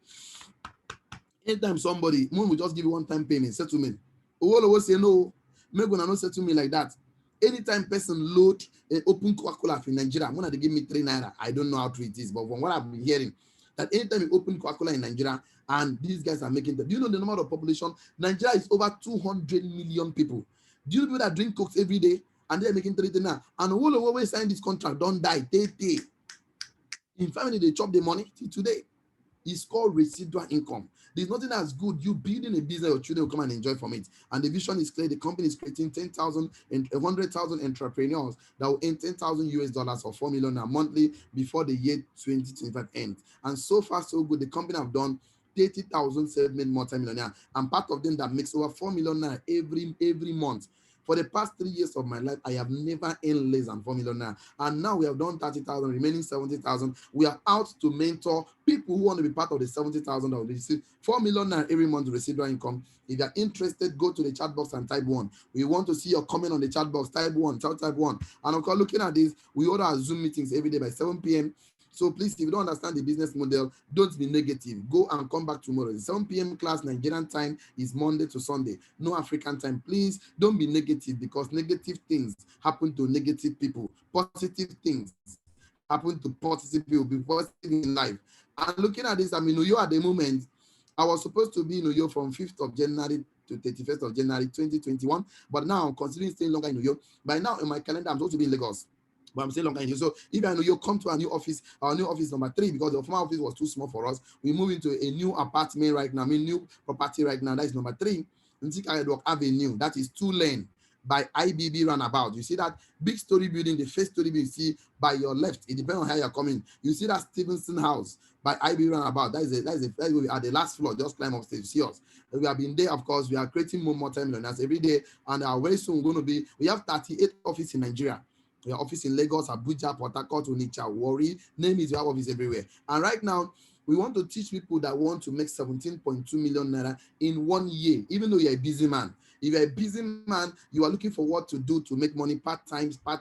[SPEAKER 1] Anytime somebody, Moon will just give you one-time payment, settlement. Owolo will say, no, make gonna not settle me like that. Anytime person load an open Coca-Cola in Nigeria, I'm gonna give me 3 naira. I don't know how true it is, but from what I've been hearing, that anytime you open Coca-Cola in Nigeria, and these guys are making that. Do you know the number of population? Nigeria is over 200 million people. Do you know that drink Coke every day? and they're making 3 now. And who always sign this contract don't die. They in family they chop the money till today. It's called residual income. There's nothing as good. You building a business, your children will come and enjoy from it. And the vision is clear. The company is creating 10,000 and 100,000 entrepreneurs that will earn 10,000 US dollars or 4 million monthly before the year 2025 ends. And so far, so good. The company have done 30,000 self-made multi-millionaire, and part of them that makes over 4 million every month. For the past 3 years of my life, I have never earned less than 4 million naira. And now we have done 30,000, remaining 70,000. We are out to mentor people who want to be part of the 70,000 that will receive 4 million naira every month to receive their income. If you are interested, go to the chat box and type 1. We want to see your comment on the chat box. Type 1, type 1. And of course, looking at this, we order our Zoom meetings every day by 7 p.m. So please, if you don't understand the business model, don't be negative. Go and come back tomorrow. The 7 p.m. class, Nigerian time, is Monday to Sunday. No African time. Please don't be negative, because negative things happen to negative people. Positive things happen to positive people. Be positive in life. And looking at this, I'm in Uyo at the moment. I was supposed to be in Uyo from 5th of January to 31st of January 2021, but now I'm considering staying longer in Uyo. By now in my calendar, I'm supposed to be in Lagos, but I'm still longer in here. So if I know you come to our new office number 3, because the former office was too small for us, we move into a new apartment right now. I mean, new property right now. That is number 3, Ntikayedok Avenue. That is 2-lane by IBB roundabout. You see that big story building, the first story building you see by your left. It depends on how you're coming. You see that Stevenson House by IBB roundabout. That is where we are, the last floor. Just climb upstairs. You see us. We have been there, of course. We are creating more multi-millionaires every day, and very soon going to be. We have 38 offices in Nigeria. We have office in Lagos, Abuja, Port Harcourt, Onitsha, Warri, name it, we have office everywhere. And right now, we want to teach people that want to make 17.2 million naira in 1 year, even though you're a busy man. If you're a busy man, you are looking for what to do to make money, part-time, spare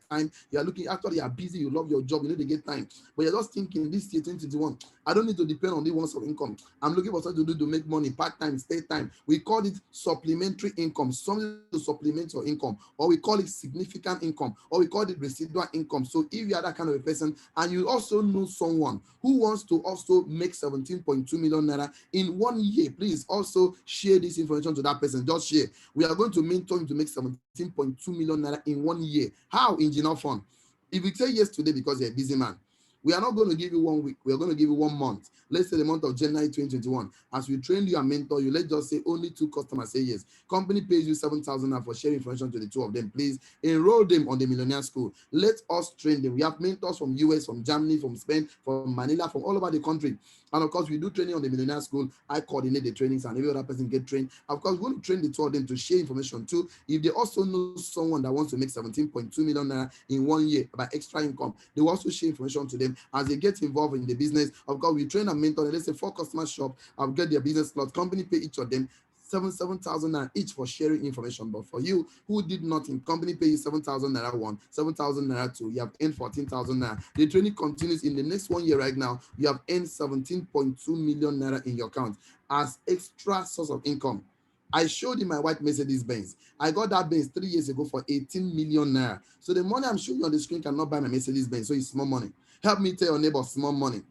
[SPEAKER 1] time. You are looking, actually, you are busy, you love your job, you need to get time. But you're just thinking, this year, 2021, I don't need to depend on the ones of income. I'm looking for something to do to make money, part-time, spare time. We call it supplementary income, something to supplement your income, or we call it significant income, or we call it residual income. So if you are that kind of a person, and you also know someone who wants to also make 17.2 million naira in 1 year, please also share this information to that person. Just share. We are going to mentor him to make 17.2 million naira in 1 year. How? In Gino Fund. If you say yes today because you're a busy man, we are not going to give you 1 week. We are going to give you 1 month. Let's say the month of January 2021. As we train you and mentor you, let's just say only 2 customers say yes. Company pays you 7,000 for sharing information to the 2 of them. Please enroll them on the Millionaire School. Let us train them. We have mentors from US, from Germany, from Spain, from Manila, from all over the country. And of course, we do training on the Millionaire School. I coordinate the trainings, and every other person get trained. Of course, we will train the 2 of them to share information too. If they also know someone that wants to make 17.2 million naira in 1 year by extra income, they will also share information to them as they get involved in the business. Of course, we train and mentor. Let's say 4 customer shop, I'll get their business slot. Company pay each of them 7,000 naira each for sharing information. But for you who did nothing, company pay you 7,000 naira 1, 7,000 naira 2. You have earned 14,000 naira. The training continues in the next 1 year. Right now, you have earned 17.2 million naira in your account as extra source of income. I showed you my white Mercedes Benz. I got that Benz 3 years ago for 18 million naira. So the money I'm showing you on the screen cannot buy my Mercedes Benz. So it's small money. Help me tell your neighbor small money.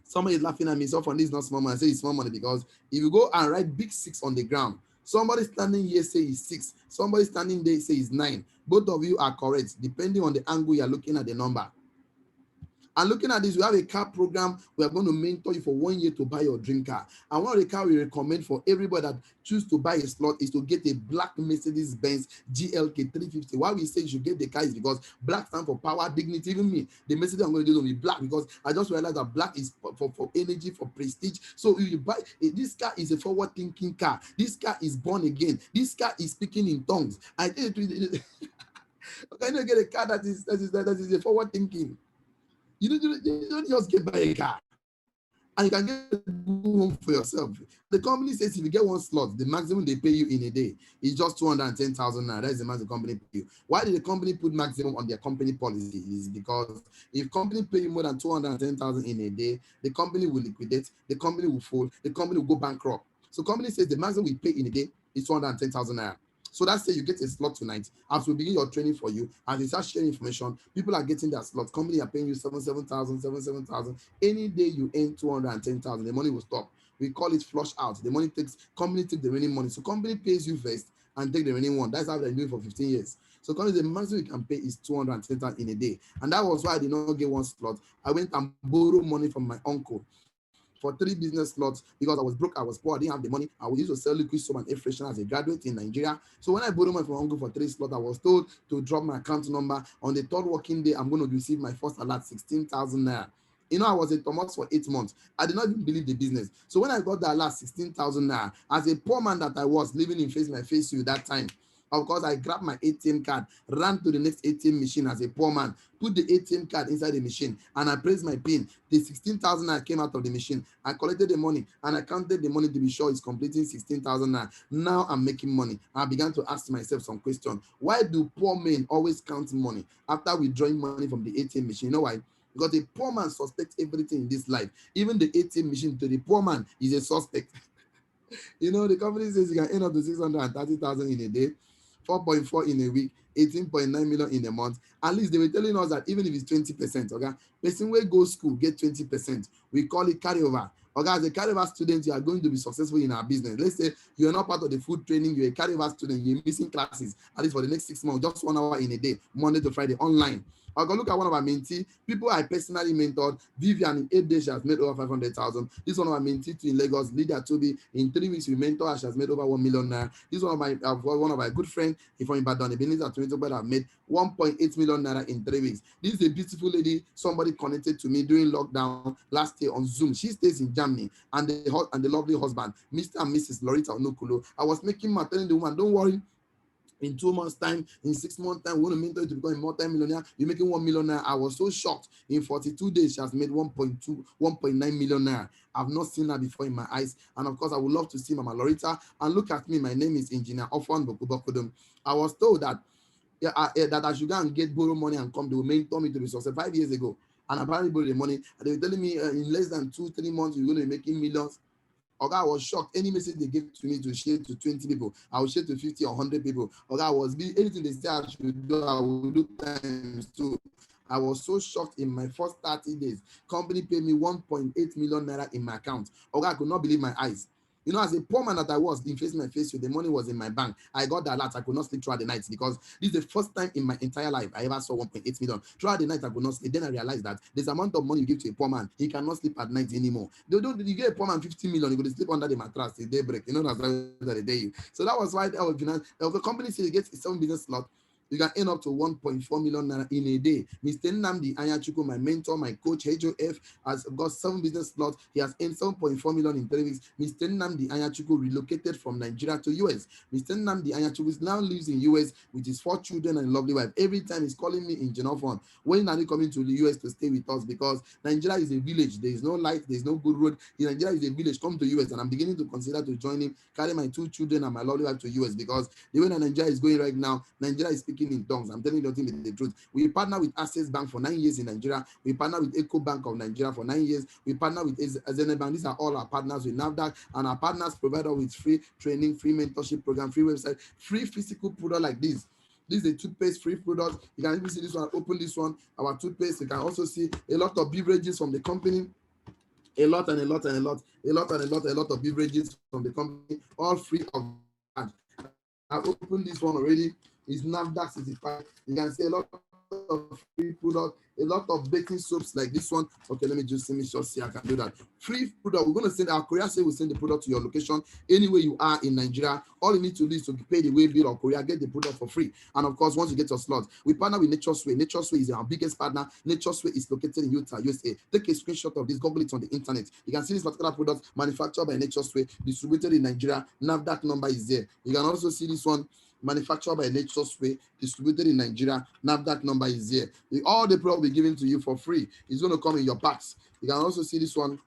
[SPEAKER 1] Somebody is laughing at me. So from this is not small money. I say it's small money because if you go and write big 6 on the ground, somebody standing here say it's 6. Somebody standing there say it's 9. Both of you are correct, depending on the angle you are looking at the number. And looking at this, we have a car program. We are going to mentor you for 1 year to buy your dream car. And one of the car we recommend for everybody that choose to buy a slot is to get a black Mercedes-Benz GLK 350. Why we say you should get the car is because black stands for power, dignity. Even me, the Mercedes I'm going to do will be black because I just realized that black is for energy, for prestige. So if you buy this car, is a forward-thinking car. This car is born again. This car is speaking in tongues. I think okay, you get a car that is a forward-thinking. You don't just get by a car and you can get one for yourself. The company says if you get 1 slot, the maximum they pay you in a day is just 210,000 naira. That is the maximum the company pay you. Why did the company put maximum on their company policy? Is because if company pay you more than 210,000 in a day, the company will liquidate, the company will fold, the company will go bankrupt. So company says the maximum we pay in a day is 210,000 naira. So that's say you get a slot tonight. As we begin your training for you, as you start sharing information, people are getting their slot. Company are paying you 7,000. Any day you earn 210,000, the money will stop. We call it flush out. The money company takes the remaining money. So company pays you first, and take the remaining one. That's how they're doing for 15 years. So currently the maximum you can pay is 210,000 in a day. And that was why I did not get one slot. I went and borrowed money from my uncle for 3 business slots because I was broke, I was poor, I didn't have the money. I used to sell liquid soap and air freshener as a graduate in Nigeria. So when I borrowed money from my uncle for 3 slots, I was told to drop my account number. On the 3rd working day, I'm going to receive my first alert, 16,000 naira. You know, I was a Thomas for 8 months. I did not even believe the business. So when I got that last 16,000 naira, as a poor man that I was living in face my face you that time, of course, I grabbed my ATM card, ran to the next ATM machine as a poor man, put the ATM card inside the machine, and I pressed my pin. The 16,000 naira came out of the machine. I collected the money, and I counted the money to be sure it's completing 16,000 naira. Now I'm making money. I began to ask myself some questions. Why do poor men always count money after withdrawing money from the ATM machine? You know why? Because a poor man suspects everything in this life. Even the ATM machine to the poor man is a suspect. You know, the company says you can earn up to 630,000 in a day, 4.4 in a week, 18.9 million in a month. At least they were telling us that even if it's 20%, okay, person where go school get 20%. We call it carryover. Okay, as a carryover student, you are going to be successful in our business. Let's say you're not part of the food training, you're a carryover student, you're missing classes, at least for the next 6 months, just 1 hour in a day, Monday to Friday, online. I'll go look at one of our mentees, people I personally mentored. Vivian, in 8 days, she has made over 500,000. This one of our mentees in Lagos, Lydia Toby, in 3 weeks, we mentor her, she has made over 1 million naira. This one of my good friends from Ibadan, Ebenezer Tomato, have made 1.8 million naira in 3 weeks. This is a beautiful lady, somebody connected to me during lockdown last year on Zoom. She stays in Germany, and the lovely husband, Mr. and Mrs. Lorita Onukulo. I was making my telling the woman, don't worry. In 2 months' time, in 6 months' time, we want to mentor you to become a multi-millionaire. You're making 1 million naira. I was so shocked. In 42 days, she has made 1.9 million naira. I've not seen her before in my eyes. And of course, I would love to see Mama Lorita. And look at me. My name is Engineer Ofan Bokubokodum. I was told that, that I should go and borrow money and come. They will mentor me to be successful 5 years ago. And I apparently borrowed the money. And they were telling me in less than 2-3 months, you're going to be making millions. Okay, I was shocked. Any message they gave to me to share to 20 people, I will share to 50 or 100 people. Okay, anything they say I should do, I will do times 2. I was so shocked in my first 30 days. Company paid me 1.8 million naira in my account. Okay, I could not believe my eyes. You know, as a poor man that I was, in face my face, the money was in my bank. I got the alert. I could not sleep throughout the night because this is the first time in my entire life I ever saw 1.8 million. Throughout the night, I could not sleep. Then I realized that this amount of money you give to a poor man, he cannot sleep at night anymore. You get a poor man 15 million, you go to sleep under the mattress till daybreak. You know, that's how they day you. So that was why the company says it gets 7 business slot. You can earn up to 1.4 million naira in a day. Mr. Nnamdi Anyachukwu, my mentor, my coach, HOF, has got 7 business slots. He has earned 7.4 million in 3 weeks. Mr. Nnamdi Anyachukwu relocated from Nigeria to US. Mr. Nnamdi Anyachukwu now lives in US with his 4 children and a lovely wife. Every time he's calling me in Genofon, when are you coming to the US to stay with us? Because Nigeria is a village. There is no light. There is no good road. Nigeria is a village. Come to US, and I'm beginning to consider to join him, carry my 2 children and my lovely wife to US, because the way that Nigeria is going right now, Nigeria is speaking in tongues. I'm telling you the truth. We partner with Access Bank for 9 years in Nigeria. We partner with Eco Bank of Nigeria for 9 years. We partner with Zenith Bank. These are all our partners with NAFDAC, and our partners provide us with free training, free mentorship program, free website, free physical product like this. This is a toothpaste free product. You can even see this one. Open this one. Our toothpaste. You can also see a lot of beverages from the company. A lot of beverages from the company, all free of charge. I've opened this one already. It's NAFDAC certified. You can see a lot of free product, a lot of baking soaps like this one. Okay, let me just see I can do that. Free product. We're going to send our courier say we'll send the product to your location anywhere you are in Nigeria. All you need to do is to pay the way bill or courier, get the product for free. And of course, once you get your slot, we partner with Nature's Way. Nature's Way is our biggest partner. Nature's Way is located in Utah, USA. Take a screenshot of this, Google it on the internet. You can see this particular product manufactured by Nature's Way, distributed in Nigeria. NAFDAC number is there. You can also see this one, manufactured by Nature's Way, distributed in Nigeria. NAFDAC number is here. All the product will be given to you for free. It's going to come in your packs. You can also see this one,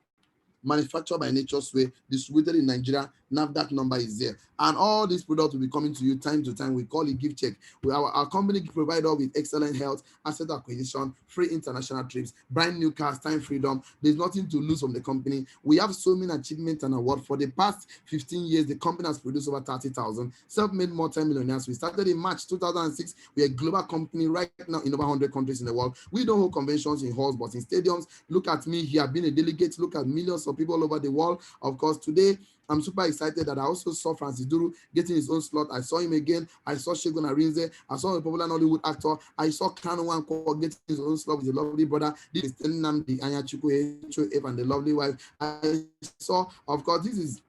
[SPEAKER 1] manufactured by Nature's Way, distributed in Nigeria. NAFDAC number is there. And all these products will be coming to you time to time. We call it gift check. Our company provides us with excellent health, asset acquisition, free international trips, brand new cars, time freedom. There's nothing to lose from the company. We have so many achievements and awards. For the past 15 years, the company has produced over 30,000 self-made multi-millionaires. We started in March 2006. We are a global company right now in over 100 countries in the world. We don't hold conventions in halls, but in stadiums. Look at me here, being a delegate. Look at millions of people all over the world. Of course, today, I'm super excited that I also saw Francis Duru getting his own slot. I saw him again. I saw Segun Arinze. I saw a popular Nollywood actor. I saw Kanu Nwankwo getting his own slot with a lovely brother. This is Nnamdi Anyachukwu HOF and the lovely wife. I saw, of course, this is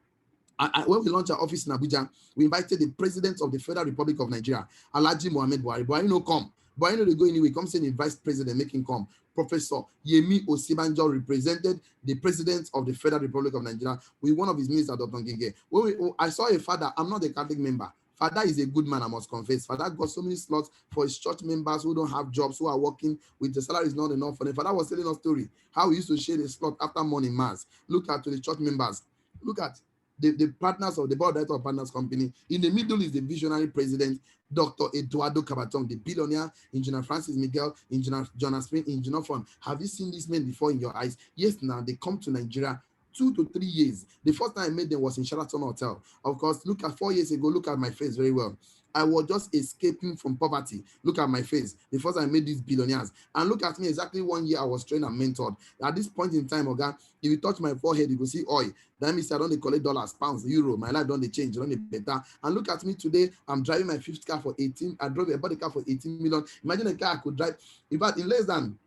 [SPEAKER 1] when we launched our office in Abuja, we invited the President of the Federal Republic of Nigeria, Alhaji Muhammad Buhari. Buhari no come. Buhari no dey go anyway. Come saying the Vice President, make him come. Professor Yemi Osibanjo represented the President of the Federal Republic of Nigeria with one of his ministers, Dr. Ngige. I saw a father. I'm not a Catholic member. Father is a good man, I must confess. Father got so many slots for his church members who don't have jobs, who are working with the salary is not enough for them. Father was telling us a story how he used to share the slot after morning mass. Look at to the church members. Look at the partners of the board director of Partners Company. In the middle is the visionary president, Dr. Eduardo Cabatong, the billionaire, Engineer Francis Miguel, Engineer Jonas Spring, Engineer Fund. Have you seen these men before in your eyes? Yes, now they come to Nigeria 2 to 3 years. The first time I met them was in Sheraton Hotel. Of course, look at 4 years ago, look at my face very well. I was just escaping from poverty. Look at my face. The first time I met these billionaires. And look at me, exactly 1 year I was trained and mentored. At this point in time, okay, if you touch my forehead, you will see oil. That means I don't collect dollars, pounds, euro. My life don't change, don't better. And look at me today. I'm driving my 5th car for 18. I drove a body car for 18 million. Imagine a car I could drive. In fact, in less than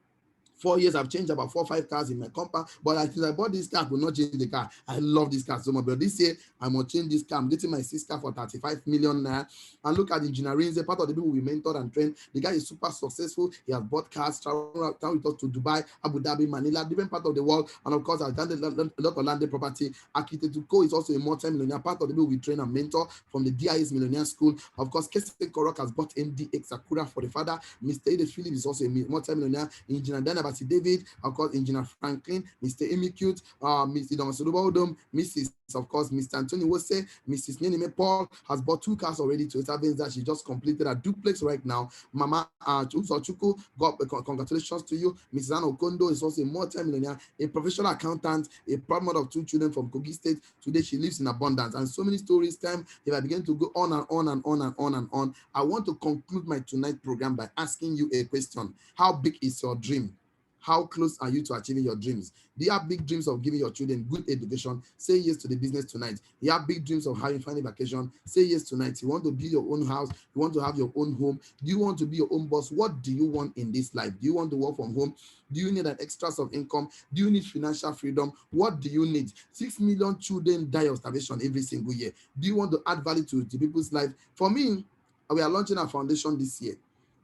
[SPEAKER 1] 4 years, I've changed about 4 or 5 cars in my compound, but I think I bought this car, I could not change the car. I love this car so much, but this year, I'm going to change this car. I'm getting my 6th car for 35 million naira. And look at the engineering, the part of the people we mentored and trained. The guy is super successful. He has bought cars, traveled with us to Dubai, Abu Dhabi, Manila, different part of the world. And of course, I've done a lot of landed property. Akitetuko is also a multi-millionaire, part of the people we train and mentor from the DIS Millionaire School. Of course, Kese Korok has bought MDX Sakura for the father. Mr. Ede Philip is also a multi-millionaire. Engineer Danabati David, of course, Engineer Franklin, Mr. Amy Cute, Mr. Domasuluba Odom, Mrs. Of course, Mr. Anthony Wose, Mrs. Nenime Paul has bought 2 cars already to establish that she just completed a duplex right now. Mama Chuku, God, congratulations to you. Mrs. Anna Okondo is also a multi-millionaire, a professional accountant, a proud mother of 2 children from Kogi State. Today she lives in abundance. And so many stories, if I begin to go on and on and on and on and on, I want to conclude my tonight program by asking you a question. How big is your dream? How close are you to achieving your dreams? Do you have big dreams of giving your children good education? Say yes to the business tonight. You have big dreams of having family vacation? Say yes tonight. You want to build your own house? You want to have your own home? Do you want to be your own boss? What do you want in this life? Do you want to work from home? Do you need an extra of income? Do you need financial freedom? What do you need? 6 million children die of starvation every single year. Do you want to add value to people's life? For me, we are launching a foundation this year.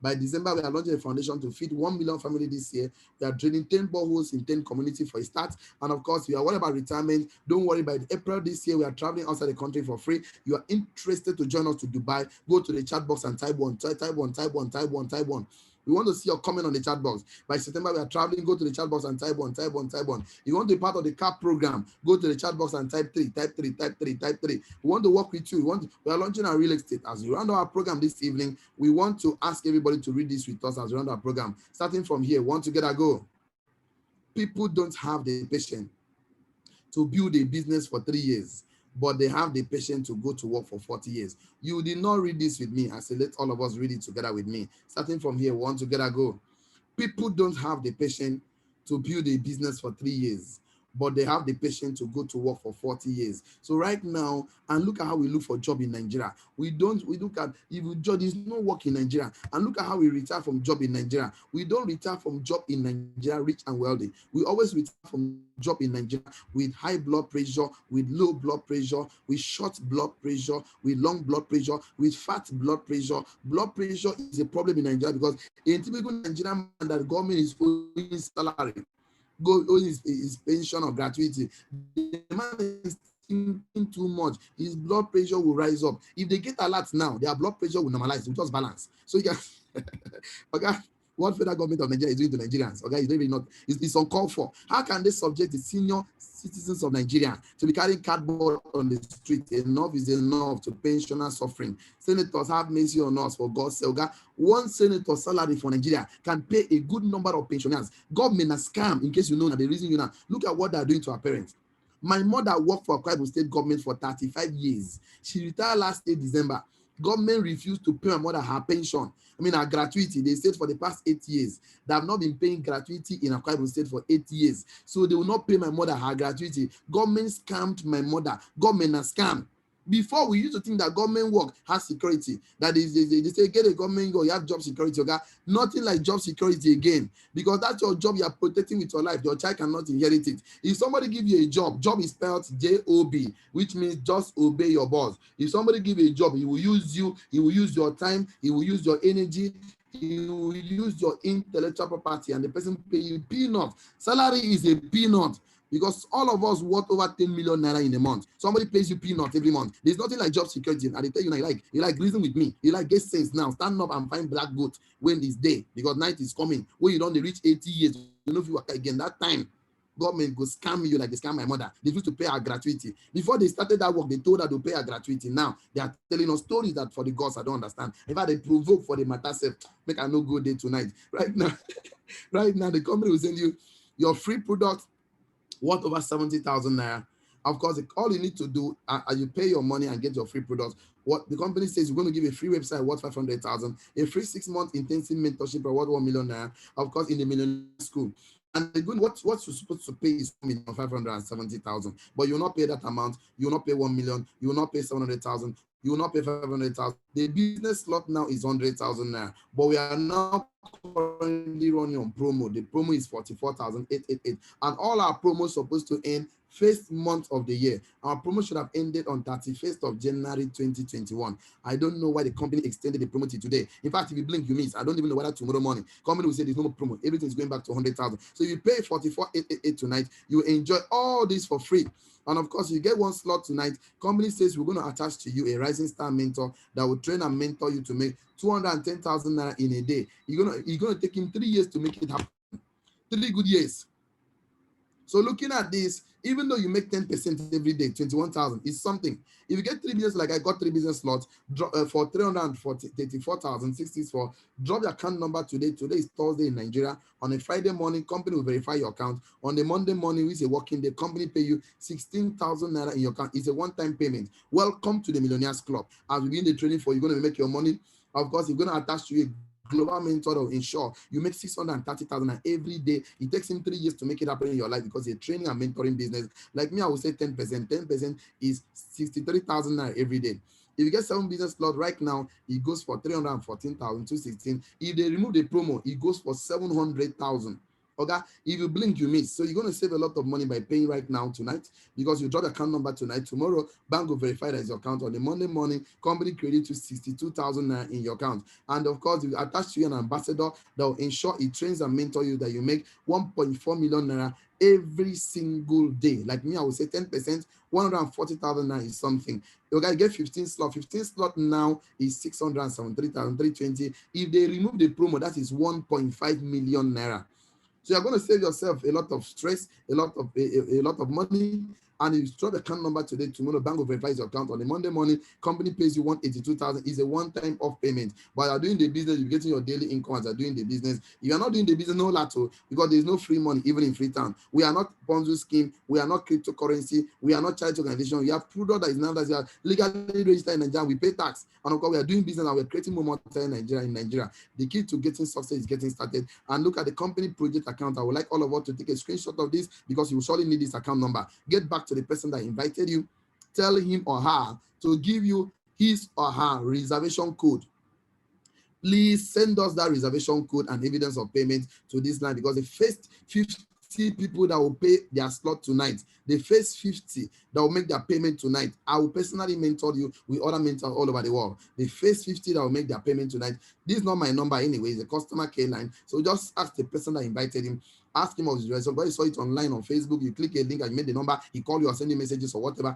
[SPEAKER 1] By December, we are launching a foundation to feed 1 million families this year. We are drilling 10 boreholes in 10 communities for a start. And of course, we are worried about retirement. Don't worry, by April this year, we are traveling outside the country for free. You are interested to join us to Dubai, go to the chat box and type 1, type 1, type 1, type 1, type 1. We want to see your comment on the chat box. By September, we are traveling. Go to the chat box and type 1, type 1, type 1. If you want to be part of the CAP program, go to the chat box and type 3, type 3, type 3, type 3. We want to work with you. We are launching our real estate. As we round our program this evening, we want to ask everybody to read this with us as we round our program. Starting from here, one together, go. People don't have the patience to build a business for 3 years, but they have the patience to go to work for 40 years. You did not read this with me. I said, let all of us read it together with me. Starting from here, one together, go. People don't have the patience to build a business for 3 years, but they have the patience to go to work for 40 years. So right now, and look at how we look for job in Nigeria. We look at, if you job, there's no work in Nigeria. And look at how we retire from job in Nigeria. We don't retire from job in Nigeria rich and wealthy. We always retire from job in Nigeria with high blood pressure, with low blood pressure, with short blood pressure, with long blood pressure, with fat blood pressure. Blood pressure is a problem in Nigeria because a typical Nigerian man that the government is owing salary, go his pension or gratuity, the man is thinking too much, his blood pressure will rise up. If they get alert now, their blood pressure will normalize, it will just balance. So you can okay, what federal government of Nigeria is doing to Nigerians, okay, it's really not, it's uncalled for. How can they subject the senior citizens of Nigeria to be carrying cardboard on the street? Enough is enough to pensioners suffering. Senators, have mercy on us, for God's sake. Okay? One senator salary for Nigeria can pay a good number of pensioners. Government has scam, in case you know that the reason you know. Look at what they are doing to our parents. My mother worked for Akwa Ibom State government for 35 years. She retired last year, December. Government refused to pay my mother her pension. I mean, her gratuity. They said for the past 8 years, they have not been paying gratuity in Akwa Ibom State for 8 years. So they will not pay my mother her gratuity. Government scammed my mother. Government has scammed. Before, we used to think that government work has security. That is, they say, get a government job, you have job security. Okay? Nothing like job security again. Because that's your job you are protecting with your life. Your child cannot inherit it. If somebody give you a job is spelled J-O-B, which means just obey your boss. If somebody give you a job, he will use you, he will use your time, he will use your energy, he will use your intellectual property, and the person pay you peanut. Salary is a peanut. Because all of us worth over 10 million naira in a month. Somebody pays you peanuts every month. There's nothing like job security. And they tell you, you like reason with me. You like get sense now. Stand up and find black goat when it's day. Because night is coming. When you don't reach 80 years, you know if you work again. That time, government go scam you like they scam my mother. They used to pay her gratuity. Before they started that work, they told her to pay her gratuity. Now, they are telling us stories that for the gods I don't understand. In fact, they provoke for the matter self. Make a no go day tonight. Right now, the company will send you your free product worth over 70,000 naira. Of course, all you need to do, you pay your money and get your free products. What the company says, we're going to give a free website worth 500,000, a free 6-month intensive mentorship worth 1 million naira, of course, in the millionaire school. And the good, what you're supposed to pay is 1,570,000, but you will not pay that amount. You will not pay 1 million. You will not pay 700,000. You will not pay 500,000. The business slot now is 100,000 naira, but we are now currently running on promo. The promo is 44,888, and all our promos supposed to end first month of the year. Our promo should have ended on 31st of January 2021. I don't know why the company extended the promo to today. In fact, if you blink, you miss. I don't even know whether tomorrow morning company will say there's no more promo. Everything is going back to 100,000. So if you pay 44,888 tonight, you enjoy all this for free. And of course, you get one slot tonight. Company says we're going to attach to you a rising star mentor that will train and mentor you to make 210,000 naira in a day. You're gonna take him 3 years to make it happen. 3 good years. So looking at this, even though you make 10% every day, 21,000 is something. If you get 3 business, like I got 3 business slots for 334,064, drop your account number today. Today is Thursday in Nigeria. On a Friday morning, company will verify your account. On the Monday morning, which is a working day, company pay you 16,000 naira in your account. It's a one-time payment. Welcome to the Millionaires Club. As we begin the training for, you're going to make your money. Of course, you're going to attach to you a global mentor will ensure you make 630,000 every day. It takes him 3 years to make it happen in your life because a training and mentoring business. Like me, I would say 10%. 10% is 63,000 every day. If you get 7 business slot right now, it goes for 314,216. If they remove the promo, it goes for 700,000. Okay, if you blink, you miss. So you're going to save a lot of money by paying right now tonight because you drop the account number tonight. Tomorrow, bank will verify that it's your account. On the Monday morning, company credit to 62,000 in your account. And of course, you attach to you an ambassador that will ensure he trains and mentor you that you make 1.4 million naira every single day. Like me, I would say 10%, 140,000 naira is something. You guys get 15 slot. 15 slot now is 673,320. If they remove the promo, that is 1.5 million naira. So you're going to save yourself a lot of stress, a lot of money. And if you drop the account number today, tomorrow, bank will verify your account. On the Monday morning, company pays you 182,000. It's a one-time off payment. But you're doing the business, you're getting your daily income as you're doing the business. If you're not doing the business, no lato, because there's no free money, even in Freetown. We are not Ponzi scheme. We are not cryptocurrency. We are not charity organization. We have product that is now that you are legally registered in Nigeria. We pay tax. And of course, we are doing business and we're creating more money in Nigeria. The key to getting success is getting started. And look at the company project account. I would like all of us to take a screenshot of this because you will surely need this account number. Get back to the person that invited you. Tell him or her to give you his or her reservation code. Please send us that reservation code and evidence of payment to this line because the first 50 people that will pay their slot tonight, the first 50 that will make their payment tonight, I will personally mentor you with other mentors all over the world. The first 50 that will make their payment tonight, this is not my number anyway, it's a customer care line. So just ask the person that invited him, ask him of his reservation. But you saw it online on Facebook, you click a link and you made the number, he called you or send you messages or whatever.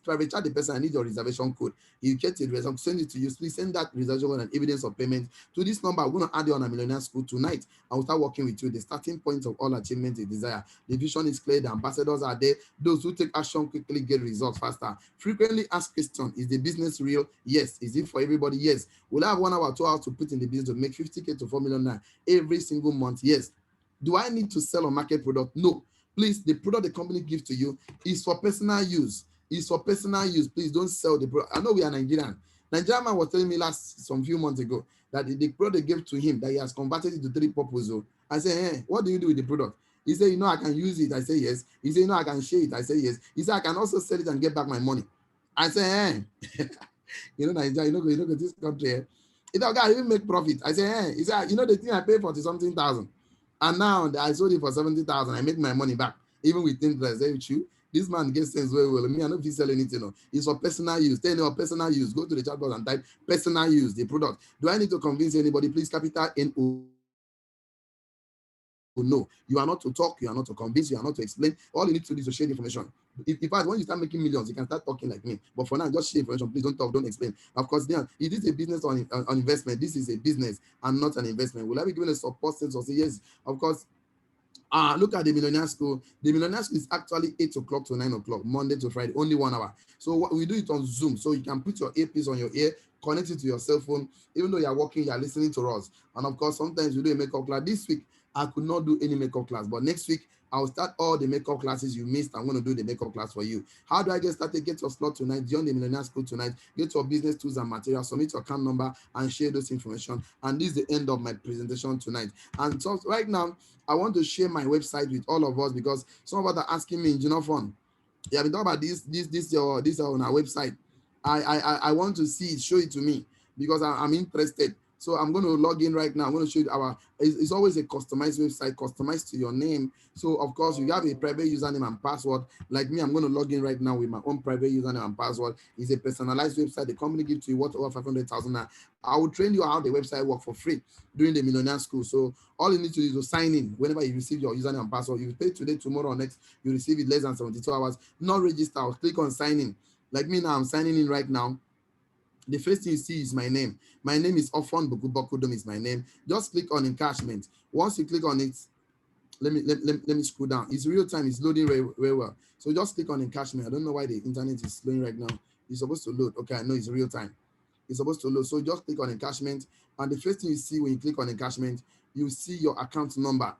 [SPEAKER 1] Private chat the person, I need your reservation code. You get it, send it to you. Please send that reservation code and evidence of payment to this number. We're going to add you on a Millionaire School tonight. I will start working with you. The starting point of all achievements is desire. The vision is clear. The ambassadors are there. Those who take action quickly get results faster. Frequently asked question: is the business real? Yes. Is it for everybody? Yes. Will I have 1 hour, 2 hours to put in the business to make 50K to 4 million every single month? Yes. Do I need to sell or market product? No. Please, the product the company gives to you is for personal use. It's for personal use. Please don't sell the product. I know we are Nigerian. Nigerian man was telling me some few months ago that the product they gave to him that he has converted it to three purposes. I said, hey, what do you do with the product? He said, I can use it. I said, yes. He said, I can share it. I said, yes. He said, I can also sell it and get back my money. I said, hey, Nigeria, this country. He said, okay, I even make profit. I said, hey, he said, the thing I paid for something thousand. And now I sold it for 70,000. I make my money back, even with interest. This man gets sense very well. Me, I don't sell anything. No. It's for personal use. Tell me personal use. Go to the chat box and type personal use, the product. Do I need to convince anybody? Please, capital N-O. No, you are not to talk, you are not to convince, you are not to explain. All you need to do is to share the information. In fact, when you start making millions, you can start talking like me. But for now, just share information. Please don't talk, don't explain. Of course, then it is a business on investment. This is a business and not an investment. Will I be given a support sense or say yes? Of course. Look at the Millionaire School. The Millionaire School is actually 8 o'clock to 9 o'clock, Monday to Friday, only 1 hour. So we do it on Zoom. So you can put your earpiece on your ear, connect it to your cell phone. Even though you're working, you're listening to us. And of course, sometimes we do a makeup class. This week, I could not do any makeup class. But next week, I'll start all the makeup classes you missed. I'm going to do the makeup class for you. How do I get started? Get your slot tonight. Join the Millionaire School tonight. Get your business tools and materials. Submit your account number and share those information. And this is the end of my presentation tonight. And so right now, I want to share my website with all of us because some of us are asking me in Genofon. Yeah, we talk about this on our website. I want to see it, show it to me because I'm interested. So I'm going to log in right now. I'm going to show you it's always a customized website, customized to your name. So of course you have a private username and password. Like me, I'm going to log in right now with my own private username and password. It's a personalized website. The company gives to you what over 500,000. I will train you how the website work for free during the Millionaire School. So all you need to do is to sign in whenever you receive your username and password. You pay today, tomorrow, or next. You receive it less than 72 hours. Not register. I'll click on sign in. Like me now, I'm signing in right now. The first thing you see is my name. My name is Ofon Bokudom is my name. Just click on encashment. Once you click on it, let me scroll down. It's real time. It's loading very, very well. So just click on encashment. I don't know why the internet is slowing right now. It's supposed to load. Okay, I know it's real time. It's supposed to load. So just click on encashment. And the first thing you see when you click on encashment, you see your account number.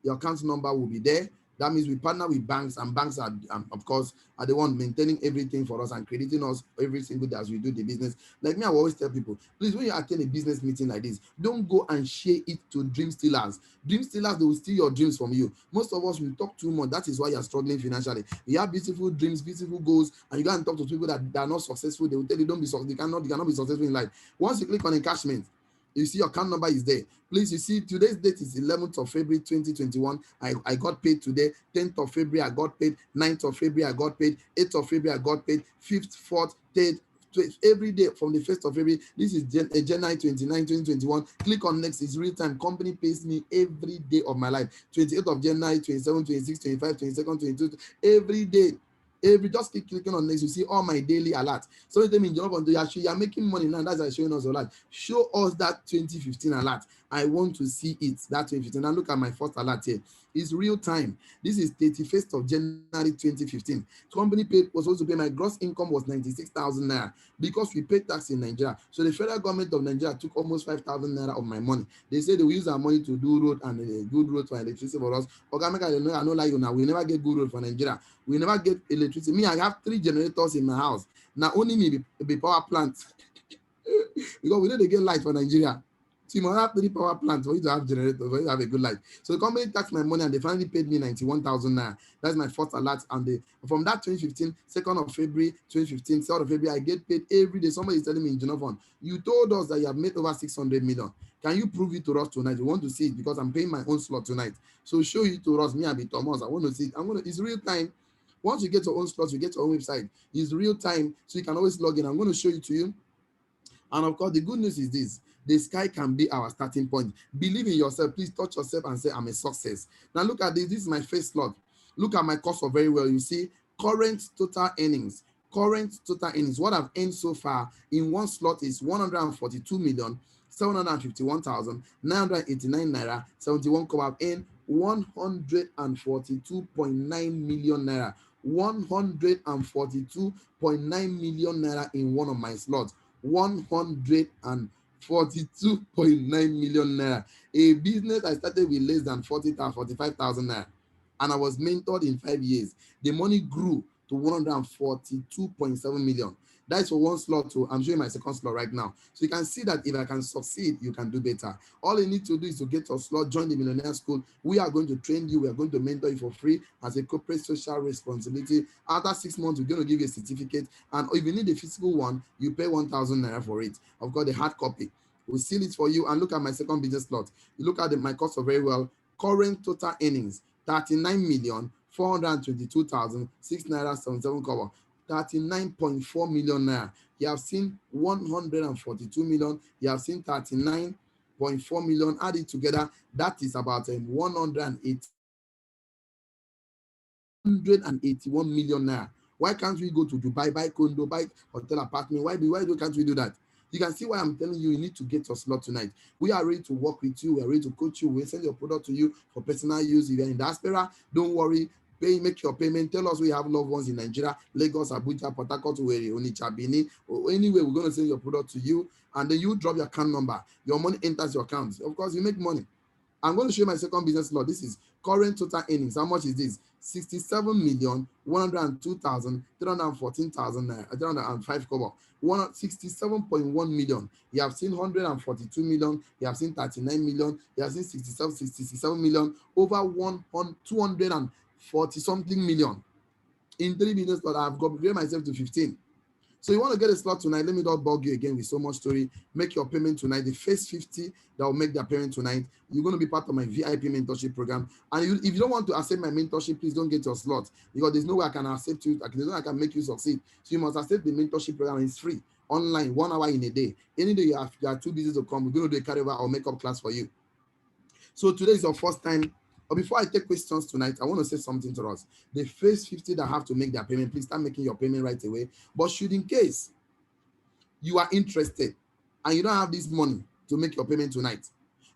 [SPEAKER 1] Your account number will be there. That means we partner with banks, and banks are, of course, are the one maintaining everything for us and crediting us every single day as we do the business. Like me, I will always tell people, please, when you attend a business meeting like this, don't go and share it to dream stealers. Dream stealers, they will steal your dreams from you. Most of us will talk too much. That is why you're struggling financially. You have beautiful dreams, beautiful goals, and you go and talk to people that are not successful. They will tell you, you cannot be successful in life. Once you click on encashment, you see your account number is there. Please, you see today's date is 11th of February 2021. I got paid today. 10th of February I got paid. 9th of February I got paid. 8th of February I got paid. 5th, 4th, 3rd, every day from the 1st of February. This is January 29, 2021. Click on next. It's real time. Company pays me every day of my life. 28th of January, 27, 26, 25, 22nd, 22, every day. Just keep clicking on next. You see all my daily alerts. So it means you are making money now. That's why showing us a lot. Show us that 2015 alert. I want to see it. That 2015. Now look at my first alert here. It's real time. This is 31st of January 2015. Company was supposed to pay. My gross income was 96,000 naira because we pay tax in Nigeria. So the federal government of Nigeria took almost 5,000 naira of my money. They say they will use our money to do road and good road for electricity for us. I know like you now. We never get good road for Nigeria. We never get electricity. Me, I have 3 generators in my house. Now only me be power plant because we know they get light for Nigeria. So you must have 3 power plants for you to have generators, for you to have a good life. So the company taxed my money and they finally paid me 91,000 naira. That's my first alert. And from that 2015, 2nd of February, 2015, 3rd of February, I get paid every day. Somebody is telling me in Genofon, you told us that you have made over 600 million. Can you prove it to us tonight? We want to see it because I'm paying my own slot tonight. So show it to us. Me and be Thomas. I want to see it. It's real time. Once you get your own slot, you get your own website. It's real time, so you can always log in. I'm going to show it to you. And of course, the good news is this: the sky can be our starting point. Believe in yourself. Please touch yourself and say, I'm a success. Now look at this. This is my first slot. Look at my course of very well. You see, current total earnings. What I've earned so far in one slot is 142,751,989 naira 71 kobo. I've earned 142.9 million naira. 142.9 million naira in one of my slots. 142.9 million naira. A business I started with less than 45,000 naira, and I was mentored in 5 years. The money grew to 142.7 million. That's for one slot too. I'm showing my second slot right now. So you can see that if I can succeed, you can do better. All you need to do is to get your slot, join the Millionaire School. We are going to train you. We are going to mentor you for free as a corporate social responsibility. After 6 months, we're going to give you a certificate. And if you need a physical one, you pay 1,000 naira for it. I've got the hard copy. We'll seal it for you and look at my second business slot. You look at my cost of very well. Current total earnings, 39,422,006 naira 77 kobo. 39.4 million naira. You have seen 142 million. You have seen 39.4 million. Add it together, that is about 181 million naira. Why can't we go to Dubai, buy condo, buy hotel apartment? Why can't we do that? You can see why I'm telling you, you need to get your slot tonight. We are ready to work with you. We are ready to coach you. We'll send your product to you for personal use. If you're in diaspora, don't worry. Make your payment. Tell us we have loved ones in Nigeria, Lagos, Abuja, Port Harcourt, Onitsha, Benin, or anywhere. We're going to send your product to you, and then you drop your account number. Your money enters your account. Of course, you make money. I'm going to show you my second business slot. This is current total earnings. How much is this? 67,102,314,305 kobo. 67.1 million. You have seen 142 million. You have seen 39 million. You have seen 67 million. Over 240 something million. In 3 business slots, I've upgraded myself to 15. So you want to get a slot tonight? Let me not bug you again with so much story. Make your payment tonight. The first 50 that will make their payment tonight, you're going to be part of my VIP mentorship program. And if you don't want to accept my mentorship, please don't get your slot, because there's no way I can accept you. There's no way I can make you succeed. So you must accept the mentorship program. It's free, online, 1 hour in a day. Any day you are too busy to come, we're going to do a carryover or makeup class for you. So today is your first time. But before I take questions tonight, I want to say something to us. The first 50 that have to make their payment, please start making your payment right away. But should in case you are interested and you don't have this money to make your payment tonight,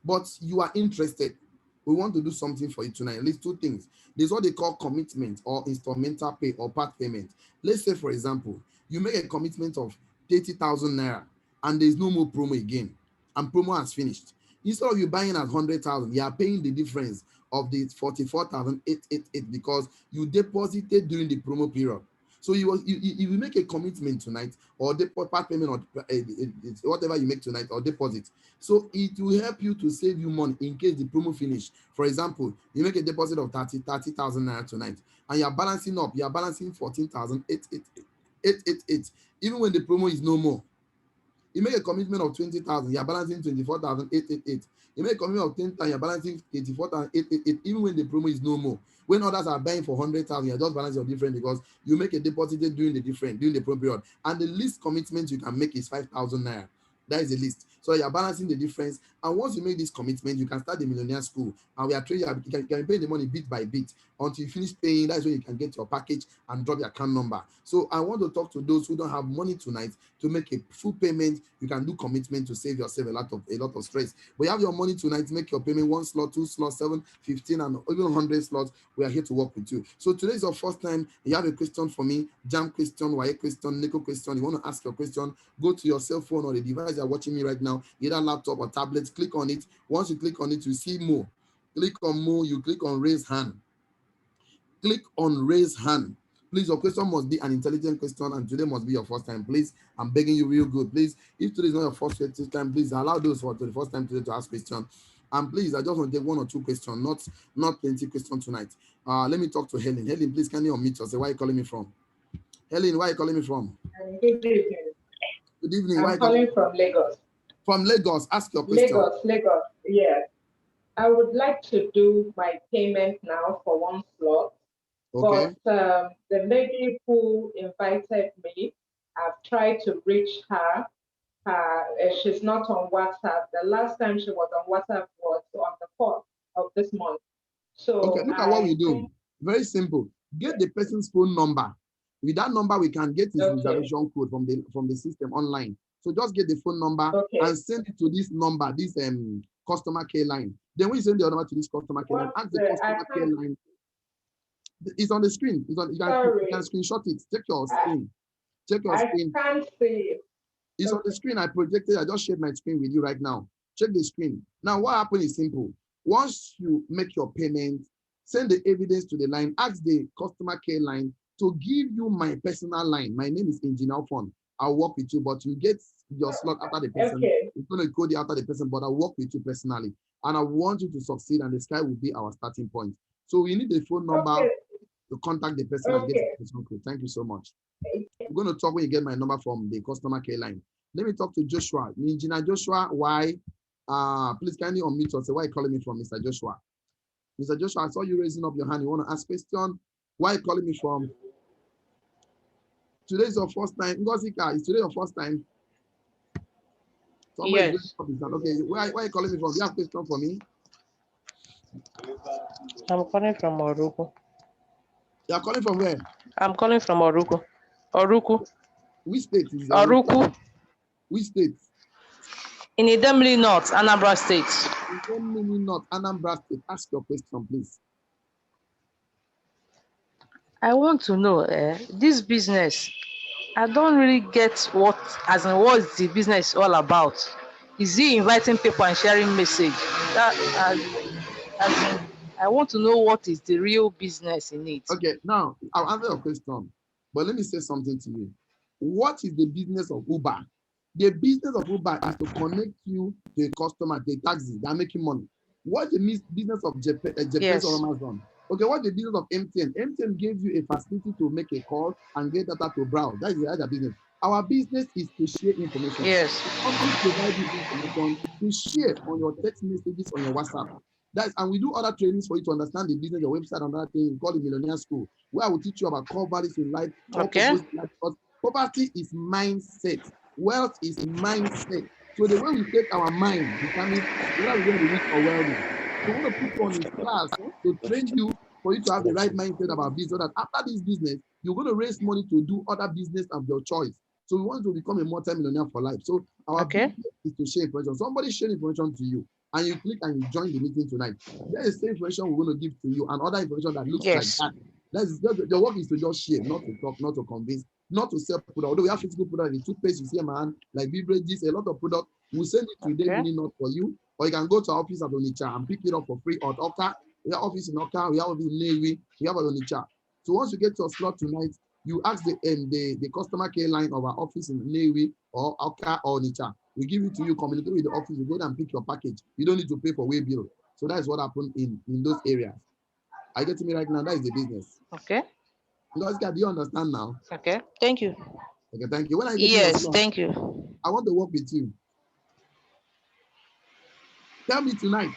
[SPEAKER 1] but you are interested, we want to do something for you tonight. At least 2 things. There's what they call commitment or instrumental pay or part payment. Let's say, for example, you make a commitment of 30,000 naira and there's no more promo again, and promo has finished. Instead of you buying at 100,000, you are paying the difference of the 44,888 because you deposited during the promo period. So you make a commitment tonight, or part payment, or whatever you make tonight, or deposit. So it will help you to save you money in case the promo finish. For example, you make a deposit of 30,000 naira tonight, and you are balancing up. You are balancing 14,888, even when the promo is no more. You make a commitment of 20,000, you are balancing 24,888. You make a commitment of 10,000, you are balancing 84,888, even when the promo is no more. When others are buying for 100,000, you are just balancing your difference because you make a deposit during the promo period. And the least commitment you can make is 5,000 naira. That is the list. So you're balancing the difference. And once you make this commitment, you can start the Millionaire School. And we are training you. You can pay the money bit by bit until you finish paying. That's when you can get your package and drop your account number. So I want to talk to those who don't have money tonight to make a full payment. You can do commitment to save yourself a lot of stress. But you have your money tonight, make your payment 1 slot, 2 slots, 7, 15, and even 100 slots. We are here to work with you. So today is your first time. You have a question for me, jam question, why question, Nico question. You want to ask your question, go to your cell phone or the device you're watching me right now, either laptop or tablet, click on it. Once you click on it, you see more. Click on more, you click on raise hand. Click on raise hand. Please, your question must be an intelligent question, and today must be your first time. Please, I'm begging you real good. Please, if today is not your first time, please allow those for the first time today to ask questions. And please, I just want to take 1 or 2 questions, not plenty questions tonight. Let me talk to Helen. Helen, please, can you unmute yourself? Where are you calling me from? Helen, where are you calling me from?
[SPEAKER 2] Good evening.
[SPEAKER 1] Good evening.
[SPEAKER 2] I'm calling from Lagos.
[SPEAKER 1] From Lagos. Ask your question.
[SPEAKER 2] Lagos. Yeah. I would like to do my payment now for 1 slot. Okay. But the lady who invited me, I've tried to reach her. She's not on WhatsApp. The last time she was on WhatsApp was on the 4th of this month. So
[SPEAKER 1] okay, look at what we do. Very simple. Get the person's phone number. With that number, we can get his reservation code from the system online. So just get the phone number and send it to this number, this customer care line. Then when you send the number to this customer care line, ask the customer care line. It's on the screen. You can screenshot it. Check your screen. Check your screen.
[SPEAKER 2] I can't see it.
[SPEAKER 1] It's on the screen. I projected. I just shared my screen with you right now. Check the screen. Now, what happened is simple. Once you make your payment, send the evidence to the line. Ask the customer care line to give you my personal line. My name is Engineer Fon. I'll work with you, but you get your slot after the person.
[SPEAKER 2] Okay.
[SPEAKER 1] It's going to code you after the person, but I'll work with you personally. And I want you to succeed, and the sky will be our starting point. So we need the phone number to contact the person and get the person code. Thank you so much. We're going to talk when you get my number from the customer care line. Let me talk to Joshua. Engineer Joshua, why? Please kindly unmute yourself. Why are you calling me from, Mr. Joshua? Mr. Joshua, I saw you raising up your hand. You want to ask question? Why are you calling me from? Today is your first time. Ngozika, is today your first time? Somebody
[SPEAKER 3] Yes.
[SPEAKER 1] Okay, why are you calling me from? Do you have a question for me?
[SPEAKER 3] I'm calling from Oruku.
[SPEAKER 1] You are calling from where?
[SPEAKER 3] I'm calling from Oruku. Oruku.
[SPEAKER 1] Which state is
[SPEAKER 3] Oruku?
[SPEAKER 1] Which state?
[SPEAKER 3] In Idemili North, Anambra State.
[SPEAKER 1] Idemili North, Anambra State. Ask your question, please.
[SPEAKER 3] I want to know, this business, I don't really get what is the business all about. Is he inviting people and sharing message? I want to know what is the real business in it.
[SPEAKER 1] Okay, now I'll answer your question, but let me say something to you. What is the business of Uber? The business of Uber is to connect you to a customer, the taxi, they're making money. What's the business of GPS or Amazon? Okay, what's the business of MTN? MTN gives you a facility to make a call and get data to browse. That is the other business. Our business is to share information.
[SPEAKER 3] Yes.
[SPEAKER 1] Companies provide you information to share on your text messages on your WhatsApp. And we do other trainings for you to understand the business, your website, and other things called the Millionaire School, where I will teach you about core values in life.
[SPEAKER 3] Okay.
[SPEAKER 1] Because poverty is mindset. Wealth is mindset. So the way we take our mind determines whether we're going to be rich or wealthy. So we want to put you on this class to train you for you to have the right mindset about business, so that after this business, you're going to raise money to do other business of your choice. So we want to become a multi-millionaire for life. So our business is to share information. Somebody share information to you, and you click and you join the meeting tonight. There is the same information we're going to give to you, and other information that looks like that. The work is to just share, not to talk, not to convince, not to sell product. Although we have physical product, the toothpaste you see, man, like beverages, a lot of product. We'll send it to them, really not for you. Or you can go to our office at Onitsha and pick it up for free at Oka. We have office in Oka, we have office in Nnewi, we have at Onitsha. So once you get to a slot tonight, you ask the customer care line of our office in Nnewi or Oka or Onitsha. We give it to you, communicate with the office, you go there and pick your package. You don't need to pay for way bill. So that is what happened in those areas. I get to me right now, that is the business.
[SPEAKER 3] Okay.
[SPEAKER 1] Oscar, do you understand now?
[SPEAKER 3] Okay, thank you.
[SPEAKER 1] Okay, thank you. When I get
[SPEAKER 3] yes, thank you.
[SPEAKER 1] I want to work with you. Tell me tonight.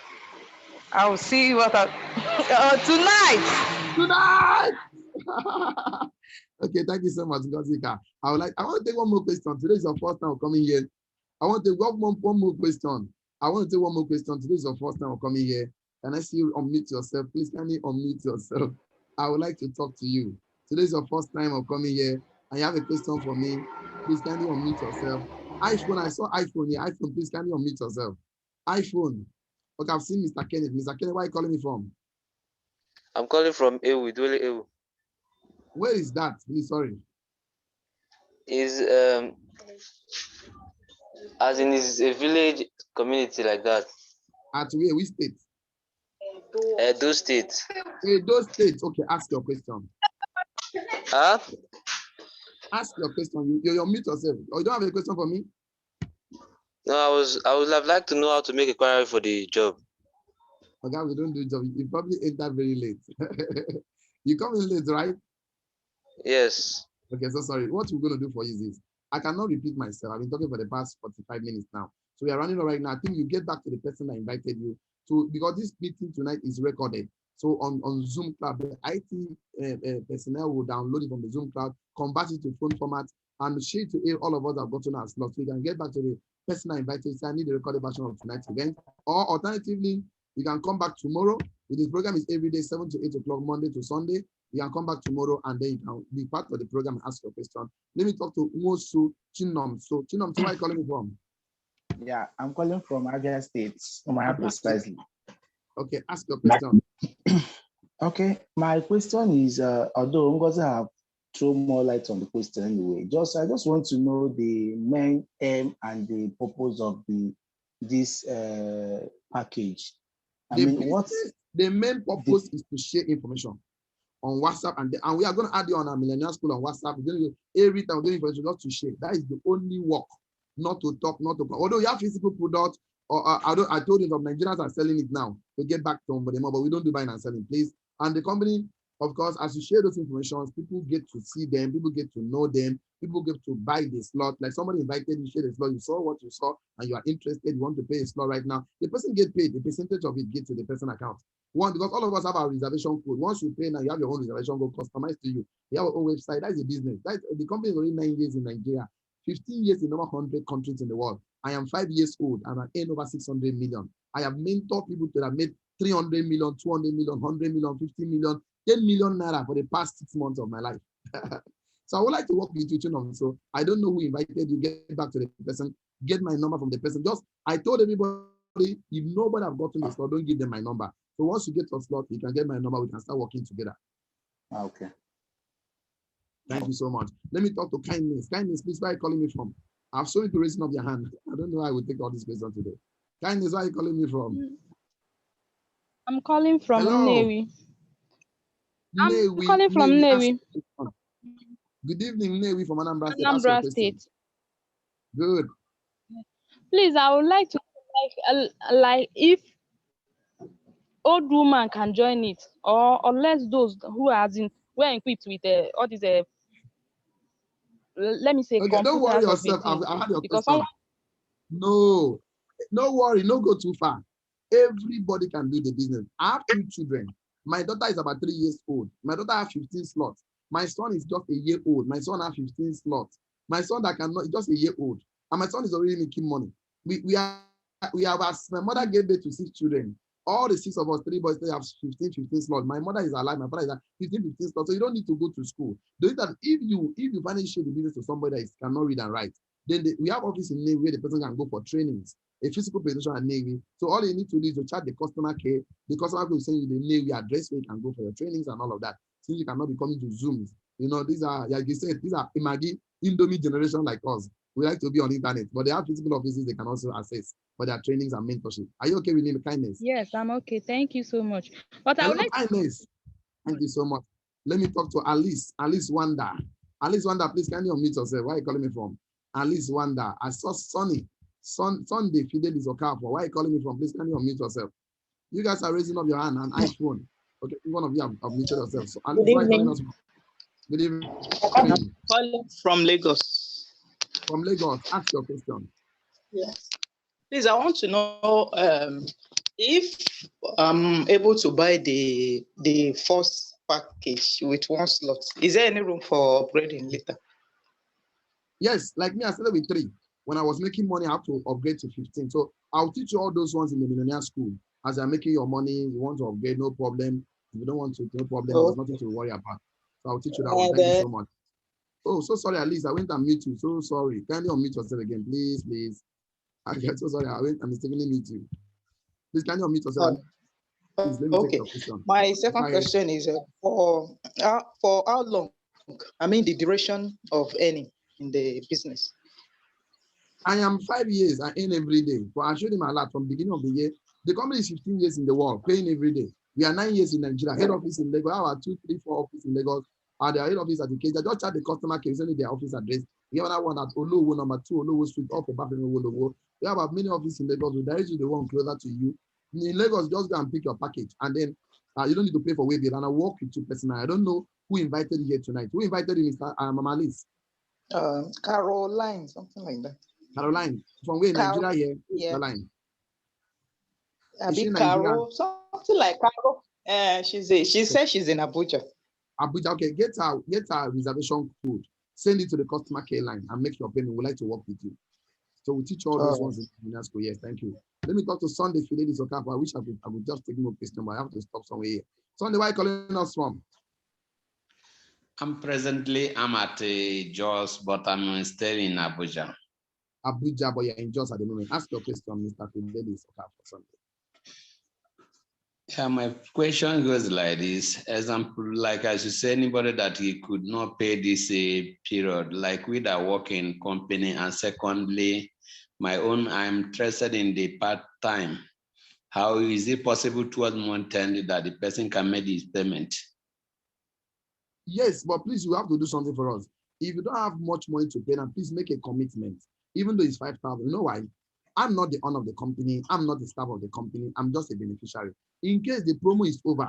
[SPEAKER 3] I'll see what tonight.
[SPEAKER 1] Tonight! Okay, thank you so much, Ngozika. I want to take one more question. Today is your first time coming here. I want to take one more question. I want to take one more question. Today is your first time coming here. Can I see you unmute yourself? Please kindly unmute yourself. I would like to talk to you. Today is your first time of coming here, and you have a question for me. Please kindly unmute yourself. iPhone, I saw iPhone here. iPhone, please kindly unmute yourself. iPhone. Okay, I've seen Mr. Kenneth. Mr. Kenneth, where are you calling me from?
[SPEAKER 4] I'm calling from Ewu, Dwele Ewu.
[SPEAKER 1] Where is that? Please, sorry.
[SPEAKER 4] Is as in is a village community like that.
[SPEAKER 1] At where? Which state?
[SPEAKER 4] Edo State.
[SPEAKER 1] Edo State. Okay, ask your question.
[SPEAKER 4] Huh?
[SPEAKER 1] Ask your question. You unmute yourself. Or you don't have a question for me?
[SPEAKER 4] No, I would have liked to know how to make a query for the job.
[SPEAKER 1] Okay, we don't do job. You probably enter very late. You come in late, right?
[SPEAKER 4] Yes.
[SPEAKER 1] Okay, so sorry. What we're going to do for you is this. I cannot repeat myself. I've been talking for the past 45 minutes now. So we are running right now. I think you get back to the person that invited you to, because this meeting tonight is recorded. So on Zoom Cloud, the IT personnel will download it from the Zoom Cloud, convert it to phone format, and share it to all of us that have gotten our slot. So we can get back to the person that invited you. So I need the recorded version of tonight's event. Or alternatively, you can come back tomorrow. This program is every day, 7 to 8 o'clock, Monday to Sunday. You can come back tomorrow and then you can be part of the program and ask your question. Let me talk to Mosu Chinom. So Chinom, where are you calling me from?
[SPEAKER 5] Yeah, I'm calling from Abia State, precisely.
[SPEAKER 1] Okay, ask your question.
[SPEAKER 5] Okay, my question is, although Ngozi have thrown more light on the question anyway, I just want to know the main aim and the purpose of this package.
[SPEAKER 1] The main purpose is to share information. on WhatsApp, and we are going to add you on our Millennial School on WhatsApp. We're going to every time we're doing information just to share. That is the only work, not to talk, not to. Although you have physical product, or I told you some Nigerians are selling it now to get back to them, but we don't do buying and selling, please. And the company, of course, as you share those information, people get to see them, people get to know them, people get to buy the slot. Like somebody invited you, share the slot, you saw what you saw, and you are interested, you want to pay a slot right now. The person get paid, the percentage of it gets to the person account. One, because all of us have our reservation code. Once you pay now, you have your own reservation code customized to you. You have your own website. That is a business. The company is already 9 years in Nigeria, 15 years in over 100 countries in the world. I am 5 years old and I earn over 600 million. I have mentored people that have made 300 million, 200 million, 100 million, 50 million, 10 million naira for the past 6 months of my life. So I would like to work with you, so I don't know who invited you. Get back to the person, get my number from the person. I told everybody, if nobody have gotten the slot, don't give them my number. So once you get your slot, you can get my number. We can start working together.
[SPEAKER 5] Okay.
[SPEAKER 1] Thank you so much. Let me talk to Kindness. Kindness, please, where are you calling me from? I'm sorry to raising up your hand. I don't know how I would take all these questions today. Kindness, where are you calling me from?
[SPEAKER 6] I'm calling from Nnewi.
[SPEAKER 1] I'm
[SPEAKER 6] calling from Nnewi.
[SPEAKER 1] Good evening, Nnewi from Anambra State.
[SPEAKER 6] Anambra State.
[SPEAKER 1] Good.
[SPEAKER 6] Please, I would like to like if old woman can join it, or unless those who were equipped with all these let me say,
[SPEAKER 1] okay, don't worry yourself. I've had your question. No worry, no go too far. Everybody can do the business. I have 2 children. My daughter is about 3 years old. My daughter has 15 slots. My son is just a year old. My son has 15 slots. My son that cannot, just a year old. And my son is already making money. We have, as my mother gave birth to 6 children. All the 6 of us, 3 boys, they have 15 slots. My mother is alive. My father is alive. 15 slots. So you don't need to go to school. Do it that if you finally share the business to somebody that cannot read and write, then we have office in Navy where the person can go for trainings, a physical presentation at Navy. So all you need to do is to chat the customer care. The customer will send you the Navy address where you can go for your trainings and all of that. Since you cannot be coming to Zooms, these are, like you said, these are Imagi, Indomie generation like us. We like to be on the internet, but they have physical offices they can also access for their trainings and mentorship. Are you okay with me, Kindness?
[SPEAKER 6] Yes, I'm okay. Thank you so much. But I would like
[SPEAKER 1] Kindness. Thank you so much. Let me talk to Alice. Alice Wanda. Alice Wanda, please can you unmute yourself? Where are you calling me from? Alice Wanda. I saw Sunday Fidelis Okafor. Where are you calling me from? Please can you unmute yourself? You guys are raising up your hand on iPhone. Okay, one of you have muted yourself. So Alice,
[SPEAKER 7] good evening.
[SPEAKER 1] Good evening.
[SPEAKER 7] Calling from Lagos.
[SPEAKER 1] From Lagos, ask your question.
[SPEAKER 7] Yes. Please, I want to know if I'm able to buy the first package with 1 slot. Is there any room for upgrading later?
[SPEAKER 1] Yes, like me, I started with 3. When I was making money, I have to upgrade to 15. So I'll teach you all those ones in the Millionaire School. As you're making your money, you want to upgrade, no problem. If you don't want to, no problem. There's nothing to worry about. So I'll teach you that one. Thank you so much. Oh, so sorry, Alice. I went and mute you. So sorry. Kindly unmute yourself again, please, please. I'm so sorry. I mistakenly mute you. Please, can you unmute yourself? Please, let me take your question.
[SPEAKER 7] My second question is for how long? I mean, the duration of earning in the business.
[SPEAKER 1] I am 5 years. I earn every day. But I showed him a lot from the beginning of the year. The company is 15 years in the world, paying every day. We are 9 years in Nigeria. Head office in Lagos. I have 2, 3, 4 offices in Lagos. Their head office at the case. I just chat the customer care, send their office address. We have another one at Olowo, number 2, Olowo Street, off of Olowo. We have many offices in Lagos. We direct you the one closer to you. In Lagos, just go and pick your package. And then you don't need to pay for waybill. And I work with you personally. I don't know who invited you here tonight. Who invited you, Mr. Mama Liz?
[SPEAKER 7] Caroline, something like that.
[SPEAKER 1] Caroline. From where in Nigeria here? Yeah. Caroline.
[SPEAKER 7] Carol, something like Carol. She says she's in Abuja.
[SPEAKER 1] Abuja, okay. Get our reservation code. Send it to the customer care line and make your payment. We'd like to work with you. So we teach all those ones in the school. Yes, thank you. Let me talk to Sunday Fidelis Okafor. I wish I would just take more question, but I have to stop somewhere here. Sunday, where are you calling us from?
[SPEAKER 8] I'm at Jos, but I'm still in Abuja.
[SPEAKER 1] Abuja, but you're in Jos at the moment. Ask your question, Mr. Fidelis Okafor Sunday.
[SPEAKER 8] Yeah, my question goes like this. Example, like as you say, anybody that he could not pay this period, like we that work in company, and secondly, my own, I'm interested in the part-time. How is it possible towards month end that the person can make his payment?
[SPEAKER 1] Yes, but please, you have to do something for us. If you don't have much money to pay, then please make a commitment, even though it's 5,000. You know why? I'm not the owner of the company. I'm not the staff of the company. I'm just a beneficiary. In case the promo is over,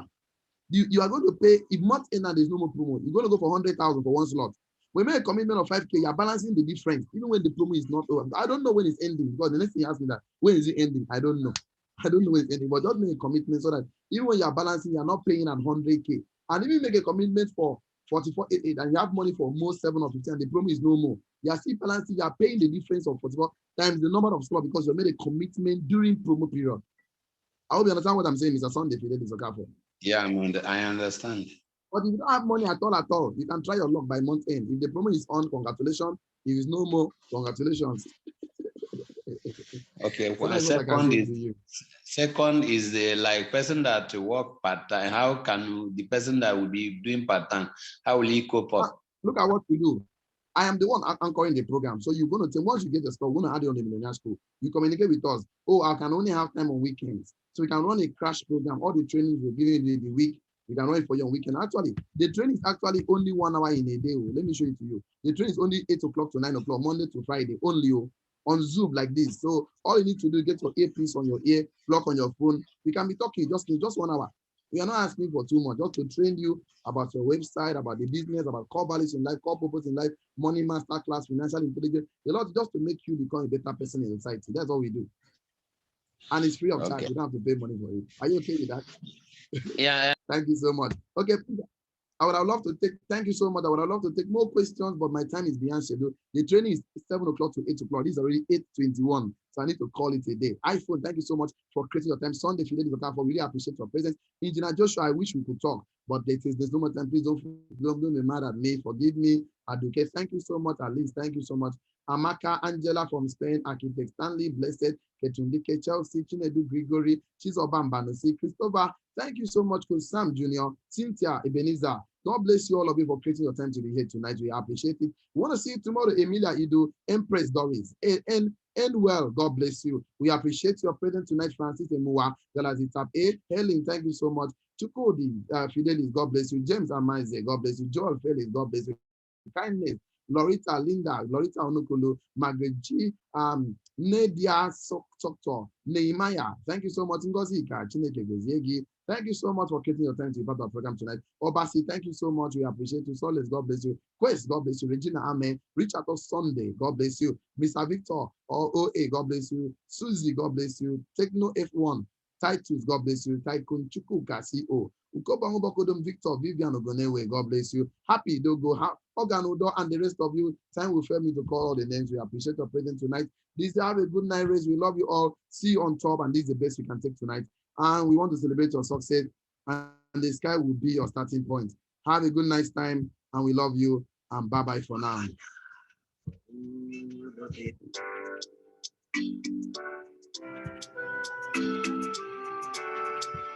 [SPEAKER 1] you are going to pay. If month end and there's no more promo, you're going to go for 100,000 for one slot. We make a commitment of 5K. You're balancing the difference, even when the promo is not over. I don't know when it's ending, because the next thing you ask me that, when is it ending? I don't know. I don't know when it's ending, but just make a commitment so that even when you're balancing, you're not paying at 100K. And even make a commitment for 4488 and you have money for almost 7 or 15 and the promo is no more. You are still balancing, you are paying the difference of 44 times the number of slots because you made a commitment during promo period. I hope you understand what I'm saying, Mr. Sunday.
[SPEAKER 8] Yeah, I understand.
[SPEAKER 1] But if you don't have money at all, you can try your luck by month end. If the promo is on, congratulations. If it's no more, congratulations.
[SPEAKER 8] Okay, well, second is the like person that work part-time. How can the person that will be doing part-time, how will he cope up?
[SPEAKER 1] Look at what we do. I am the one anchoring the program. So you're going to once you get the store, we're going to add it on the Millionaire School. You communicate with us. Oh, I can only have time on weekends. So we can run a crash program. All the trainings we're giving you the week. We can run it for you on weekend. Actually, the training is actually only 1 hour in a day. Let me show it to you. The training is only 8 o'clock to 9 o'clock, Monday to Friday, only on Zoom like this. So all you need to do is get your earpiece on your ear, plug on your phone. We can be talking just 1 hour. We are not asking for too much, just to train you about your website, about the business, about core values in life, core purpose in life, money master class, financial intelligence, a lot just to make you become a better person in society. That's all we do. And it's free of charge. You don't have to pay money for it. Are you okay with that?
[SPEAKER 8] Yeah.
[SPEAKER 1] Thank you so much. Okay. I would have loved to take, thank you so much. I would have loved to take more questions, but my time is beyond schedule. The training is 7 o'clock to 8 o'clock. This is already 8:21. So I need to call it a day. iPhone, thank you so much for creating your time. Sunday, Fidelity Okafor, really appreciate your presence. Engineer Joshua, I wish we could talk, but there's no more time. Please don't be mad at me. Forgive me. Aduke, thank you so much. Alice, thank you so much. Amaka, Angela from Spain, Architect Stanley, Blessed, Ketundike, Chelsea, Chinedu, Gregory, Chizobambanosi, Christopher, thank you so much, Coach Sam Jr., Cynthia, Ebenezer. God bless you all of you for creating your time to be here tonight. We appreciate it. We want to see you tomorrow, Emilia Ido, Empress Doris, and well, God bless you. We appreciate your presence tonight, Francis Emua, Galazitap A. Helen, thank you so much. Chukodi, Fidelis, God bless you. James Amaze, God bless you. Joel Felix, God bless you. Kindness, Lorita Linda, Lorita Onukulu, Margaret G, Nadia Soktor, Nehemiah, thank you so much. Ngozika, Chineke Goziegi, thank you so much for taking your time to be part of the program tonight. Obasi, thank you so much. We appreciate you. Solace, God bless you. Quest, God bless you. Regina Ame, Richard of Sunday, God bless you. Mr. Victor, or OA, God bless you. Susie, God bless you. Techno F1, Titus, God bless you. Taikun Chukuka, CO. Victor, Vivian Ogonewe, God bless you. Happy Dogo, Organodo, and the rest of you. Time will fail me to call all the names. We appreciate your presence tonight. This have a good night, race. We love you all. See you on top, and this is the best we can take tonight. And we want to celebrate your success, and the sky will be your starting point. Have a good night's time, and we love you. And bye-bye for now.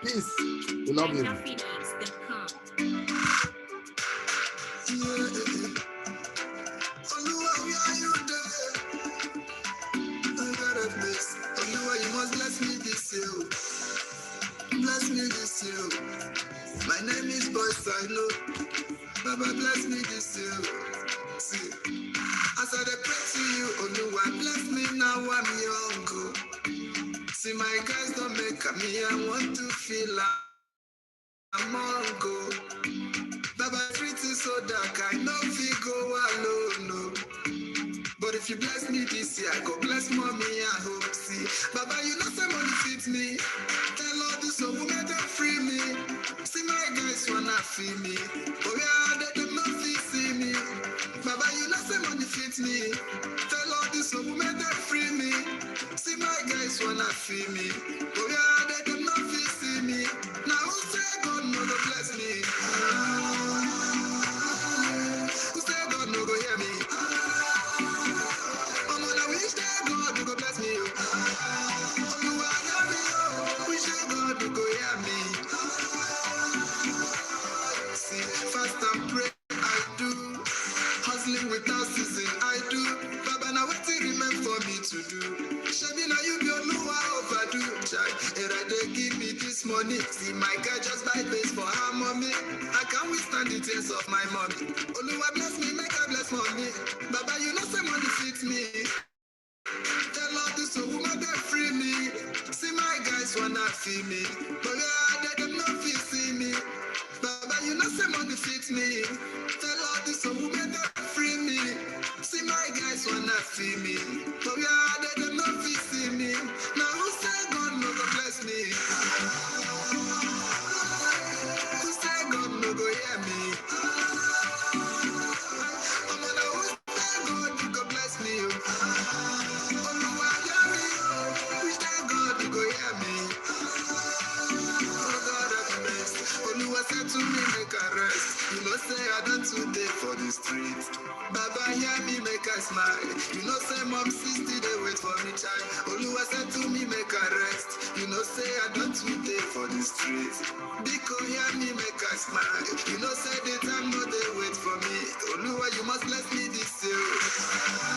[SPEAKER 1] Peace. We love you.
[SPEAKER 9] Bless me this year. My name is Boyce, I know. Baba, bless me this year. See, as I pray to you, Oluwa, bless me now, I'm young. See, my guys don't make me, I want to feel like I'm on. Baba, treat it so dark, I know if you go alone, no. But if you bless me this year, I go bless mommy, I hope. See, Baba, you know some money fits me. Tell all this so women don't free me. See my guys wanna feel me. Oh yeah, they don't know if you see me. Baba, you know some money fits me. Tell all this so women don't free me. See my guys wanna feel me. Oh yeah, they don't know if you see me. Now who say God no go bless me? Who say God no go hear me? Without season, I do. Baba, now what you remember for me to do? Shabina, you don't know how overdue. provide base for her mommy. I can't withstand the tears of my mommy. Oluwa bless me, make her bless mommy. Baba, you know say money fits me. Tell all this woman that free me. See my guys wanna feel me, but yeah, they them not feel see me. Baba, you know say money fits me. Tell all this woman that free me. See my guys wanna feel me, but yeah, they them not feel see me. Now who say God no go bless me? Who say God no go hear me? I'm on who say God no go bless me. Oluwa hear me, who say God no go hear me? Oh God have mercy. Oluwa said to me make I rest. You know say I don't today for the street. Baba hear me make I smile. You know say mom 60 they wait for me child. Oluwa said to me make I rest. You know say I don't today for the street. Biko hear me make I smile. You know say